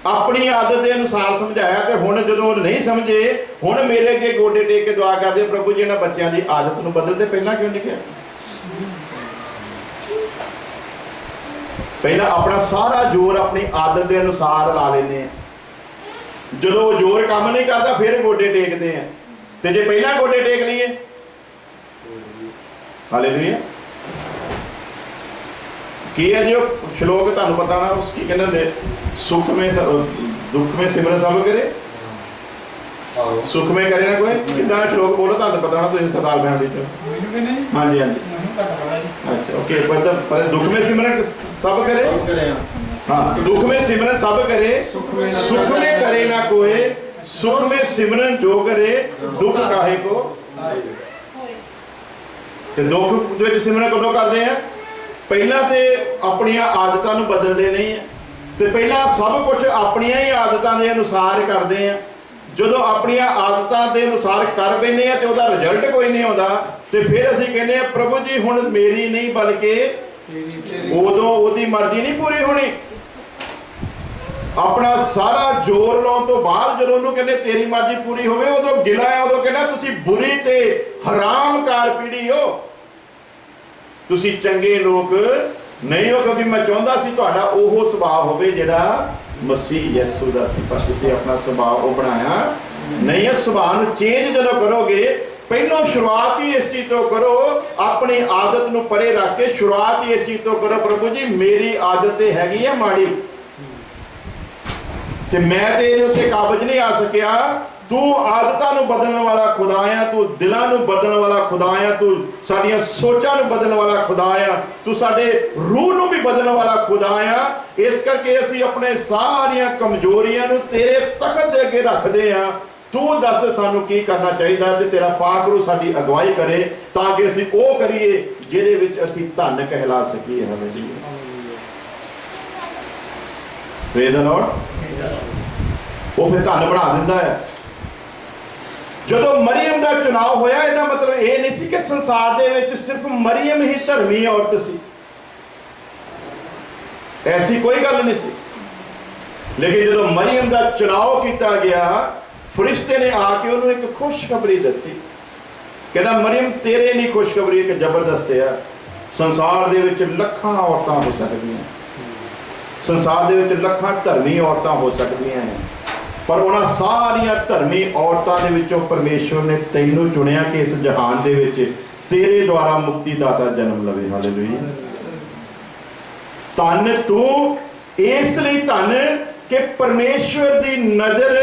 Speaker 2: ਆਪਣੀ ਆਦਤ ਦੇ ਅਨੁਸਾਰ ਸਮਝਾਇਆ, ਤੇ ਹੁਣ ਜਦੋਂ ਨਹੀਂ ਸਮਝੇ ਹੁਣ ਮੇਰੇ ਅੱਗੇ ਗੋਡੇ ਟੇਕ ਕੇ ਦੁਆ ਕਰਦੇ ਪ੍ਰਭੂ ਜੀ ਇਹਨਾਂ ਬੱਚਿਆਂ ਦੀ ਆਦਤ ਨੂੰ ਬਦਲਦੇ। ਪਹਿਲਾਂ ਕਿਉਂ ਨਹੀਂ ਕਿਹਾ? ਪਹਿਲਾਂ ਆਪਣਾ ਸਾਰਾ ਜ਼ੋਰ ਆਪਣੀ ਆਦਤ ਦੇ ਅਨੁਸਾਰ ਲਾ ਲੈਂਦੇ ਆ, ਜਦੋਂ ਉਹ ਜ਼ੋਰ ਕੰਮ ਨਹੀਂ ਕਰਦਾ ਫਿਰ ਗੋਡੇ ਟੇਕਦੇ ਆ। ਤੇ ਜੇ ਪਹਿਲਾਂ ਗੋਡੇ ਟੇਕ ਲਈਏ, ਹਾਲੇਲੂਇਆ। ਕੀ ਹੈ ਜੀ ਉਹ ਸ਼ਲੋਕ ਤੁਹਾਨੂੰ ਪਤਾ ਨਾ, ਉਸ ਕੀ ਕਹਿੰਦੇ ਨੇ? ਸੁਖ ਮੇ ਦੁੱਖ ਮੇ ਸਿਮਰਨ ਸਭ ਕਰੇ, ਸੁਖ ਮੇ ਕਰੇ ਨਾ ਕੋਈ। ਕਿੰਨਾ ਸ਼ਲੋਕ ਬੋਲੋ, ਤੁਹਾਨੂੰ ਪਤਾ ਨਾ, ਤੁਸੀਂ ਸਰਦਾਰ ਫੈਮਿਲੀ ਚ। ਹਾਂਜੀ ਹਾਂਜੀ, ਅੱਛਾ ਓਕੇ। ਪਰ ਦੁੱਖ ਮੇ ਸਿਮਰਨ ਸਭ ਕਰੇ, ਹਾਂ ਦੁੱਖ ਮੇ ਸਿਮਰਨ ਸਭ ਕਰੇ, ਸੁਖ ਮੇ ਕਰੇ ਨਾ ਕੋਏ, ਸੁਖ ਮੇ ਸਿਮਰਨ ਜੋ ਕਰੇ ਦੁੱਖ ਕਾਹੇ ਕੋ। ਤੇ ਦੁੱਖ ਦੇ ਵਿੱਚ ਸਿਮਰਨ ਕਦੋਂ ਕਰਦੇ ਆ? ਪਹਿਲਾਂ ਤੇ ਆਪਣੀਆਂ ਆਦਤਾਂ ਨੂੰ ਬਦਲਦੇ ਨਹੀਂ ਆ, ਤੇ ਪਹਿਲਾਂ ਸਭ ਕੁਝ ਆਪਣੀਆਂ ਹੀ ਆਦਤਾਂ ਦੇ ਅਨੁਸਾਰ ਕਰਦੇ ਆ। ਜਦੋਂ ਆਪਣੀਆਂ ਆਦਤਾਂ ਦੇ ਅਨੁਸਾਰ ਕਰ ਪੈਂਦੇ ਆ ਤੇ ਉਹਦਾ ਰਿਜ਼ਲਟ ਕੋਈ ਨਹੀਂ ਆਉਂਦਾ, ਤੇ ਫਿਰ ਅਸੀਂ ਕਹਿੰਦੇ ਆ ਪ੍ਰਭੂ ਜੀ ਹੁਣ ਮੇਰੀ ਨਹੀਂ ਬਲਕਿ ਉਦੋਂ ਉਹਦੀ ਮਰਜ਼ੀ ਨਹੀਂ ਪੂਰੀ ਹੋਣੀ। ਆਪਣਾ ਸਾਰਾ ਜ਼ੋਰ ਲਾਉਣ ਤੋਂ ਬਾਅਦ ਜਦੋਂ ਉਹਨੂੰ ਕਹਿੰਦੇ ਤੇਰੀ ਮਰਜ਼ੀ ਪੂਰੀ ਹੋਵੇ, ਉਦੋਂ ਗਿਲਾ ਆ, ਉਦੋਂ ਕਹਿੰਦਾ ਤੁਸੀਂ ਬੁਰੀ ਤੇ ਹਰਾਮਕਾਰ ਪੀੜ੍ਹੀ ਹੋ, ਤੁਸੀਂ ਚੰਗੇ ਲੋਕ ਨਹੀਂ ਹੋ, ਕਿਉਂਕਿ ਮੈਂ ਚਾਹੁੰਦਾ ਸੀ ਤੁਹਾਡਾ ਉਹ ਸੁਭਾਅ ਹੋਵੇ ਜਿਹੜਾ ਮਸੀਹ ਯਿਸੂ ਦਾ ਸੀ, ਪਰ ਤੁਸੀਂ ਆਪਣਾ ਸੁਭਾਅ ਉਹ ਬਣਾਇਆ ਨਹੀਂ ਹੈ। ਸੁਭਾਅ ਨੂੰ ਚੇਂਜ ਜਦੋਂ ਕਰੋਗੇ, ਪਹਿਲੋਂ ਸ਼ੁਰੂਆਤ ਹੀ ਇਸ ਚੀਜ਼ ਤੋਂ ਕਰੋ, ਆਪਣੀ ਆਦਤ ਨੂੰ ਪਰੇ ਰੱਖ ਕੇ ਸ਼ੁਰੂਆਤ ਹੀ ਇਸ ਚੀਜ਼ ਤੋਂ ਕਰੋ, ਪ੍ਰਭੂ ਜੀ ਮੇਰੀ ਆਦਤ ਤੇ ਹੈਗੀ ਹੈ ਮਾੜੀ, ਤੇ ਮੈਂ ਤੇ ਇਹਦੇ ਉੱਤੇ ਕਾਬਜ਼ ਨਹੀਂ ਆ ਸਕਿਆ, ਤੂੰ ਆਦਤਾਂ ਨੂੰ ਬਦਲਣ ਵਾਲਾ ਖੁਦਾ ਆ, ਤੂੰ ਦਿਲਾਂ ਨੂੰ ਬਦਲਣ ਵਾਲਾ ਖੁਦਾ ਆ, ਤੂੰ ਸਾਡੀਆਂ ਸੋਚਾਂ ਨੂੰ ਬਦਲਣ ਵਾਲਾ ਖੁਦਾ ਆ, ਤੂੰ ਸਾਡੇ ਰੂਹ ਨੂੰ ਵੀ ਬਦਲਣ ਵਾਲਾ ਖੁਦਾ ਆ। ਇਸ ਕਰਕੇ ਅਸੀਂ ਆਪਣੇ ਸਾਰੀਆਂ ਕਮਜ਼ੋਰੀਆਂ ਨੂੰ ਤੇਰੇ ਤਖਤ ਦੇ ਅੱਗੇ ਰੱਖਦੇ ਆ, ਤੂੰ ਦੱਸ ਸਾਨੂੰ ਕੀ ਕਰਨਾ ਚਾਹੀਦਾ, ਤੇ ਤੇਰਾ ਪਾਕ ਰੂਹ ਸਾਡੀ ਅਗਵਾਈ ਕਰੇ ਤਾਂ ਕਿ ਅਸੀਂ ਉਹ ਕਰੀਏ ਜਿਹਦੇ ਵਿੱਚ ਅਸੀਂ ਧਨ ਕਹਿਲਾ ਸਕੀਏ। Hallelujah, praise the Lord. ਉਹ ਫਿਰ ਧਨ ਬਣਾ ਦਿੰਦਾ ਹੈ। ਜਦੋਂ ਮਰੀਅਮ ਦਾ ਚੁਣਾਵ ਹੋਇਆ, ਇਹਦਾ ਮਤਲਬ ਇਹ ਨਹੀਂ ਸੀ ਕਿ ਸੰਸਾਰ ਦੇ ਵਿੱਚ ਸਿਰਫ ਮਰੀਅਮ ਹੀ ਧਰਮੀ ਔਰਤ ਸੀ, ਐਸੀ ਕੋਈ ਗੱਲ ਨਹੀਂ ਸੀ। ਲੇਕਿਨ ਜਦੋਂ ਮਰੀਅਮ ਦਾ ਚੁਣਾਵ ਕੀਤਾ ਗਿਆ, ਫਰਿਸ਼ਤੇ ਨੇ ਆ ਕੇ ਉਹਨੂੰ ਇੱਕ ਖੁਸ਼ਖਬਰੀ ਦੱਸੀ, ਕਹਿੰਦਾ ਮਰੀਅਮ ਤੇਰੇ ਲਈ ਖੁਸ਼ਖਬਰੀ ਇੱਕ ਜ਼ਬਰਦਸਤ ਹੈ, ਸੰਸਾਰ ਦੇ ਵਿੱਚ ਲੱਖਾਂ ਔਰਤਾਂ ਹੋ ਸਕਦੀਆਂ, ਸੰਸਾਰ ਦੇ ਵਿੱਚ ਲੱਖਾਂ ਧਰਮੀ ਔਰਤਾਂ ਹੋ ਸਕਦੀਆਂ ਹੈ, ਪਰ ਉਹਨਾਂ ਸਾਰੀਆਂ ਧਰਮੀ ਔਰਤਾਂ ਦੇ ਵਿੱਚੋਂ ਪਰਮੇਸ਼ਵਰ ਨੇ ਤੈਨੂੰ ਚੁਣਿਆ ਕਿ ਇਸ ਜਹਾਨ ਦੇ ਵਿੱਚ ਤੇਰੇ ਦੁਆਰਾ ਮੁਕਤੀਦਾਤਾ ਜਨਮ ਲਵੇ। ਹਾਲੇਲੂਇਆ। ਧੰਨ ਤੂੰ ਇਸ ਲਈ ਧੰਨ ਕਿ ਪਰਮੇਸ਼ਵਰ ਦੀ ਨਜ਼ਰ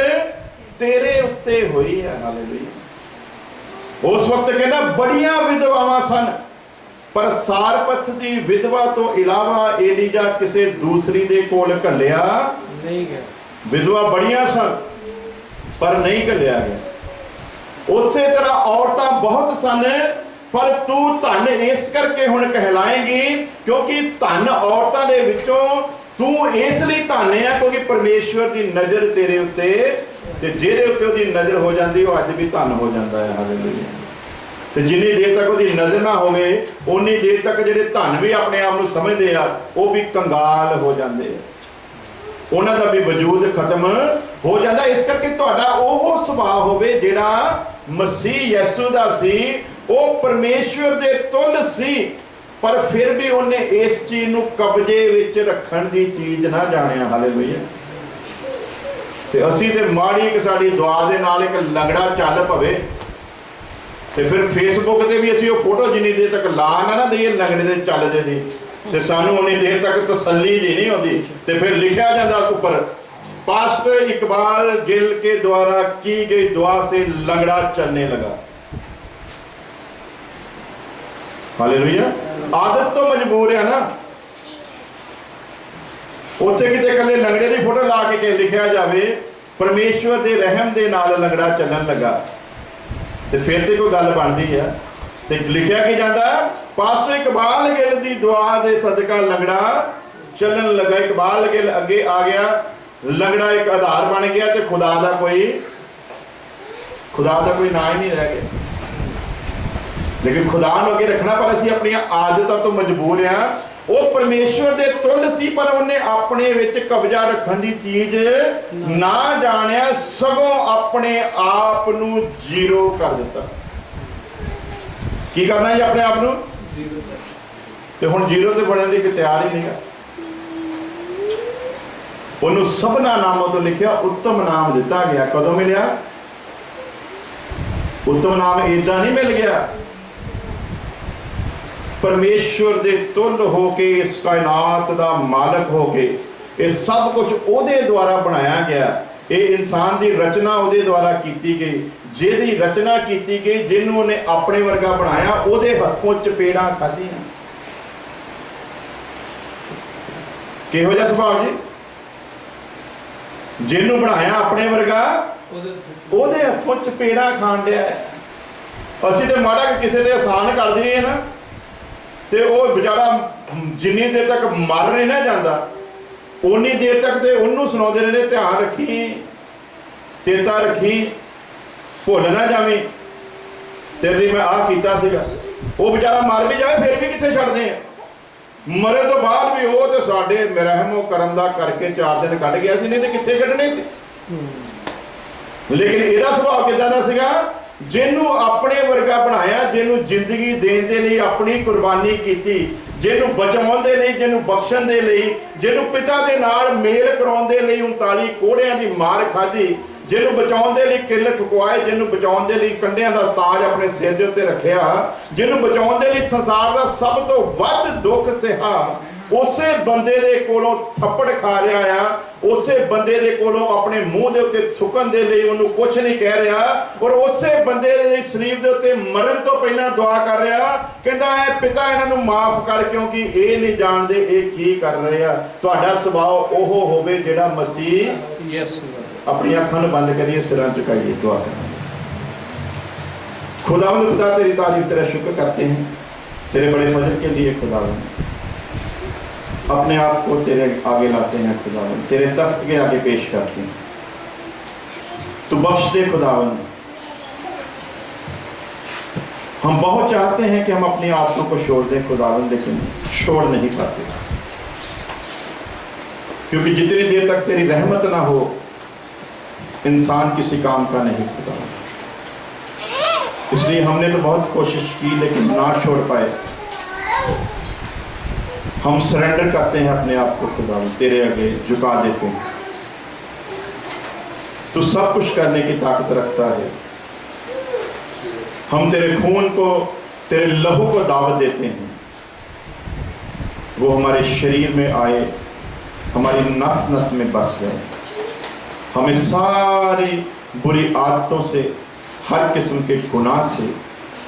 Speaker 2: ਤੇਰੇ ਉੱਤੇ ਹੋਈ ਹੈ। ਹਾਲੇਲੂਇਆ। ਉਸ ਵਕਤ ਕਹਿੰਦਾ ਬੜੀਆਂ ਵਿਧਵਾਵਾਂ ਸਨ, ਪਰ ਸਾਰਪਥ ਦੀ ਵਿਧਵਾ ਤੋਂ ਇਲਾਵਾ ਏਲੀਜਾ ਕਿਸੇ ਦੂਸਰੀ ਦੇ ਕੋਲ ਘੱਲਿਆ ਨਹੀਂ ਗਿਆ। ਵਿਧਵਾ ਬੜੀਆਂ ਸਨ ਪਰ ਨਹੀਂ ਘੱਲਿਆ ਗਿਆ। ਉਸੇ ਤਰ੍ਹਾਂ ਔਰਤਾਂ ਬਹੁਤ ਸਨ, ਪਰ ਤੂੰ ਧਨ ਇਸ ਕਰਕੇ ਹੁਣ ਕਹਿਲਾਏਂਗੀ ਕਿਉਂਕਿ ਧਨ ਔਰਤਾਂ ਦੇ ਵਿੱਚੋਂ ਤੂੰ ਇਸ ਲਈ ਧਨ ਹੈ ਕਿਉਂਕਿ ਪਰਮੇਸ਼ਵਰ ਦੀ ਨਜ਼ਰ ਤੇਰੇ ਉੱਤੇ, ਤੇ ਜਿਹਦੇ ਉੱਤੇ ਉਹਦੀ ਨਜ਼ਰ ਹੋ ਜਾਂਦੀ ਉਹ ਅੱਜ ਵੀ ਧਨ ਹੋ ਜਾਂਦਾ ਹੈ। ਹਾਲੇਲੂਇਆ। ਤੇ ਜਿੰਨੀ ਦੇਰ ਤੱਕ ਉਹਦੀ ਨਜ਼ਰ ਨਾ ਹੋਵੇ, ਉਨੀ ਦੇਰ ਤੱਕ ਜਿਹੜੇ ਧਨ ਵੀ ਆਪਣੇ ਆਪ ਨੂੰ ਸਮਝਦੇ ਆ ਉਹ ਵੀ ਕੰਗਾਲ ਹੋ ਜਾਂਦੇ ਆ, ਉਹਨਾਂ ਦਾ ਵੀ ਵਜੂਦ ਖਤਮ ਹੋ ਜਾਂਦਾ। ਇਸ ਕਰਕੇ ਤੁਹਾਡਾ ਉਹ ਸੁਭਾਅ ਹੋਵੇ ਜਿਹੜਾ ਮਸੀਹ ਯਿਸੂ ਦਾ ਸੀ। ਉਹ ਪਰਮੇਸ਼ਵਰ ਦੇ ਤੁੱਲ ਸੀ, ਪਰ ਫਿਰ ਵੀ ਉਹਨੇ ਇਸ ਚੀਜ਼ ਨੂੰ ਕਬਜ਼ੇ ਵਿੱਚ ਰੱਖਣ ਦੀ ਚੀਜ਼ ਨਾ ਜਾਣਿਆ। ਹਾਲੇਲੂਇਆ। ਤੇ ਅਸੀਂ ਤੇ ਮਾੜੀ ਕਿ ਸਾਡੀ ਦੁਆ ਦੇ ਨਾਲ ਇੱਕ ਲੰਗੜਾ ਚੱਲ ਪਵੇ, ਤੇ ਫਿਰ ਫੇਸਬੁੱਕ ਤੇ ਵੀ ਅਸੀਂ ਉਹ ਫੋਟੋ ਜਿੰਨੀ ਦੇਰ ਤੱਕ ਲਾ ਨਾ ਦਈਏ ਲੰਗੜੇ ਦੇ ਚੱਲਦੇ ਦੀ, ਤੇ ਸਾਨੂੰ ਉਨੀ ਦੇਰ ਤੱਕ ਤਸੱਲੀ ਜੀ ਨਹੀਂ ਆਉਂਦੀ। ਤੇ ਫਿਰ ਲਿਖਿਆ ਜਾਂਦਾ ਉੱਪਰ, पास्टर इकबाल गिल के द्वारा की गई दुआ से लंगड़ा चलने लगा। हालेलुया। आदत तो मजबूर है ना, ਉੱਥੇ ਕਿਤੇ ਇਕੱਲੇ ਲੰਗੜੇ ਦੀ ਫੋਟੋ ਲਾ ਕੇ ਲਿਖਿਆ ਜਾਵੇ ਪਰਮੇਸ਼ਵਰ ਦੇ ਰਹਿਮ ਦੇ ਨਾਲ ਲੰਗੜਾ ਚੱਲਣ ਲੱਗਾ, ਤੇ ਫਿਰ ਤੇ ਕੋਈ ਗੱਲ ਬਣਦੀ ਆ। ਤੇ ਲਿਖਿਆ ਕੀ ਜਾਂਦਾ, ਪਾਸਟਰ ਇਕਬਾਲ ਗਿੱਲ ਦੀ ਦੁਆ ਦੇ ਸਦਕਾ ਲੰਗੜਾ ਚੱਲਣ ਲੱਗਾ। ਇਕਬਾਲ ਗਿੱਲ ਅੱਗੇ ਆ ਗਿਆ, ਲੰਗੜਾ ਇੱਕ ਆਧਾਰ ਬਣ ਗਿਆ, ਤੇ ਖੁਦਾ ਦਾ ਕੋਈ ਨਾਂ ਹੀ ਨਹੀਂ ਰਹਿ ਗਿਆ। ਲੇਕਿਨ ਖੁਦਾ ਨੂੰ ਅੱਗੇ ਰੱਖਣਾ, ਪਰ ਅਸੀਂ ਆਪਣੀਆਂ ਆਦਤਾਂ ਤੋਂ ਮਜਬੂਰ ਆ। ਉਹ ਪਰਮੇਸ਼ਵਰ ਦੇ ਤੁੱਲ ਸੀ, ਪਰ ਉਹਨੇ ਆਪਣੇ ਵਿੱਚ ਕਬਜ਼ਾ ਰੱਖਣ ਦੀ ਚੀਜ਼ ਨਾ ਜਾਣਿਆ, ਸਗੋਂ ਆਪਣੇ ਆਪ ਨੂੰ ਜ਼ੀਰੋ ਕਰ ਦਿੱਤਾ। ਕੀ ਕਰਨਾ ਜੀ ਆਪਣੇ ਆਪ ਨੂੰ? ਤੇ ਹੁਣ ਜ਼ੀਰੋ ਤੇ ਬਣਨ ਲਈ ਤਿਆਰ ਹੀ ਨਹੀਂਗਾ। ਉਹਨੂੰ ਸਭਨਾ ਨਾਮਾਂ ਤੋਂ ਲਿਖਿਆ ਉੱਤਮ ਨਾਮ ਦਿੱਤਾ ਗਿਆ। ਕਦੋਂ ਮਿਲਿਆ? ਉੱਤਮ ਨਾਮ ਏਦਾਂ ਨਹੀਂ ਮਿਲ ਗਿਆ। ਪਰਮੇਸ਼ਵਰ ਦੇ ਤੁੱਲ ਹੋ ਕੇ, ਇਸ ਕਾਇਨਾਤ ਦਾ ਮਾਲਕ ਹੋ ਕੇ, ਇਹ ਸਭ ਕੁਝ ਉਹਦੇ ਦੁਆਰਾ ਬਣਾਇਆ ਗਿਆ। ਇਹ ਇਨਸਾਨ ਦੀ ਰਚਨਾ ਉਹਦੇ ਦੁਆਰਾ ਕੀਤੀ ਗਈ। ਜਿਹਦੀ ਰਚਨਾ ਕੀਤੀ ਗਈ, ਜਿਹਨੂੰ ਉਹਨੇ ਆਪਣੇ ਵਰਗਾ ਬਣਾਇਆ, ਉਹਦੇ ਹੱਥੋਂ ਚਪੇੜਾਂ ਖਾਧੀਆਂ। ਕਿਹੋ ਜਿਹਾ ਸੁਭਾਅ ਜੀ? ਜਿਹਨੂੰ ਬਣਾਇਆ ਆਪਣੇ ਵਰਗਾ, ਉਹਦੇ ਹੱਥੋਂ ਚਪੇੜਾਂ ਖਾਣ ਡਿਆ। ਅਸੀਂ ਤੇ ਮਾੜਾ ਕਿਸੇ ਦੇ ਆਸਾਨ ਕਰ ਦਈਏ ਨਾ, ਤੇ ਉਹ ਵਿਚਾਰਾ ਜਿੰਨੀ ਦੇਰ ਤੱਕ ਮਰ ਨਹੀਂ ਨਾ ਜਾਂਦਾ, ਉਨੀ ਦੇਰ ਤੱਕ ਤੇ ਉਹਨੂੰ ਸੁਣਾਉਂਦੇ ਰਹਿੰਦੇ, ਧਿਆਨ ਰੱਖੀ, ਚੇਤਾ ਰੱਖੀ, ਭੁੱਲ ਨਾ ਜਾਵੀਂ, ਤੇਰੇ ਲਈ ਮੈਂ ਆਹ ਕੀਤਾ ਸੀਗਾ। ਉਹ ਵਿਚਾਰਾ ਮਰ ਵੀ ਜਾਵੇ ਫਿਰ ਵੀ ਕਿੱਥੇ ਛੱਡਦੇ ਆ। मरे तो बाद भी वो तो साडे रहमो करम दा करके 4 दिन कट गया सी, नहीं तो कित्थे कटने सी। लेकिन ਇਹਦਾ ਸੁਭਾਅ ਕਿਦਾਂ ਦਾ ਸੀਗਾ, ਜਿਹਨੂੰ ਆਪਣੇ ਵਰਗਾ ਬਣਾਇਆ, ਜਿਹਨੂੰ ਜ਼ਿੰਦਗੀ ਦੇਣ ਦੇ ਲਈ ਆਪਣੀ ਕੁਰਬਾਨੀ ਕੀਤੀ, ਜਿਹਨੂੰ ਬਚਾਉਣ ਦੇ ਲਈ, ਜਿਹਨੂੰ ਬਖਸ਼ਣ ਦੇ ਲਈ, ਜਿਹਨੂੰ ਪਿਤਾ ਦੇ ਨਾਲ ਮੇਲ ਕਰਾਉਣ ਦੇ ਲਈ 39 ਕੋੜਿਆਂ ਦੀ ਮਾਰ ਖਾਧੀ, ਜਿਹਨੂੰ ਬਚਾਉਣ ਦੇ ਲਈ ਕਿੱਲ ਠੁਕਵਾਏ, ਜਿਹਨੂੰ ਬਚਾਉਣ ਦੇ ਲਈ ਕੰਡਿਆਂ ਦਾ ਤਾਜ ਆਪਣੇ ਸਿਰ ਦੇ ਉੱਤੇ ਰੱਖਿਆ, ਜਿਹਨੂੰ ਬਚਾਉਣ ਦੇ ਲਈ ਸੰਸਾਰ ਦਾ ਸਭ ਤੋਂ ਵੱਧ ਦੁੱਖ ਸਹਾ, ਉਸੇ ਬੰਦੇ ਦੇ ਕੋਲੋਂ ਥੱਪੜ ਖਾ ਰਿਹਾ ਆ, ਉਸੇ ਬੰਦੇ ਦੇ ਕੋਲੋਂ ਆਪਣੇ ਮੂੰਹ ਦੇ ਉੱਤੇ ਥੁੱਕਣ ਦੇ ਲਈ ਉਹਨੂੰ ਕੁਝ ਨਹੀਂ ਕਹਿ ਰਿਹਾ, ਔਰ ਉਸੇ ਬੰਦੇ ਦੇ ਸਰੀਰ ਦੇ ਉੱਤੇ ਮਰਨ ਤੋਂ ਪਹਿਲਾਂ ਦੁਆ ਕਰ ਰਿਹਾ, ਕਹਿੰਦਾ ਹੈ ਪਿਤਾ ਇਹਨਾਂ ਨੂੰ ਮਾਫ ਕਰ, ਕਿਉਂਕਿ ਇਹ ਨਹੀਂ ਜਾਣਦੇ ਇਹ ਕੀ ਕਰ ਰਹੇ ਆ। ਤੁਹਾਡਾ ਸੁਭਾਅ ਉਹ ਹੋਵੇ ਜਿਹੜਾ ਮਸੀਹ।
Speaker 1: यस
Speaker 2: अपनी अखा बंद करिए, सिर झुकाइए, दुआ करें। खुदावंद खुदा तेरी तारीफ तेरा शुक्र करते हैं तेरे बड़े फजल के लिए खुदावंद। अपने आप को तेरे आगे लाते हैं खुदावंद, तेरे तख्त के आगे पेश करते हैं। तू बख्श दे खुदावंद। हम बहुत चाहते हैं कि हम अपनी आत्मा को छोड़ दें खुदावंद, लेकिन छोड़ नहीं पाते, क्योंकि जितनी देर तक तेरी रहमत ना हो इंसान किसी काम का नहीं खुदा। इसलिए हमने तो बहुत कोशिश की लेकिन ना छोड़ पाए। हम सरेंडर करते हैं अपने आप को खुदा, तेरे आगे झुका देते हैं। तू सब कुछ करने की ताकत रखता है। हम तेरे खून को, तेरे लहू को दावत देते हैं, वो हमारे शरीर में आए, हमारी नस नस में बस गए, हमें सारी बुरी आदतों से, हर किस्म के गुनाह से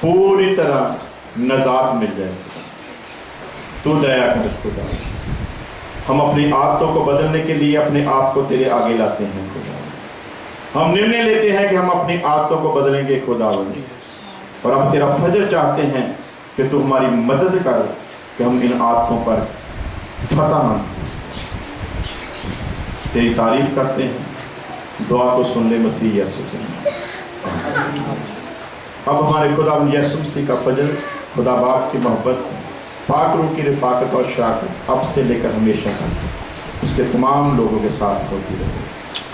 Speaker 2: पूरी तरह नजात मिल जाए। तू दया कर खुदा। हम अपनी आदतों को बदलने के लिए अपने आप को तेरे आगे लाते हैं खुदा। हम निर्णय लेते हैं कि हम अपनी आदतों को बदलेंगे खुदावंद, और अब तेरा फजल चाहते हैं कि तू हमारी मदद कर कि हम इन आदतों पर फतह मंद। तेरी तारीफ करते हैं, दुआ को सुन ले मसीह यीशु के नाम। अब हमारे खुदा यीशु मसीह का फजल, खुदा बाप की मोहब्बत, पाक रूह की रिफाकत और शराकत अब से लेकर हमेशा तक उसके तमाम लोगों के साथ होती रहे।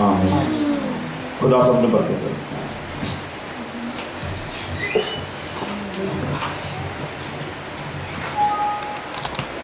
Speaker 2: आमीन। खुदा सबने बरकत दे।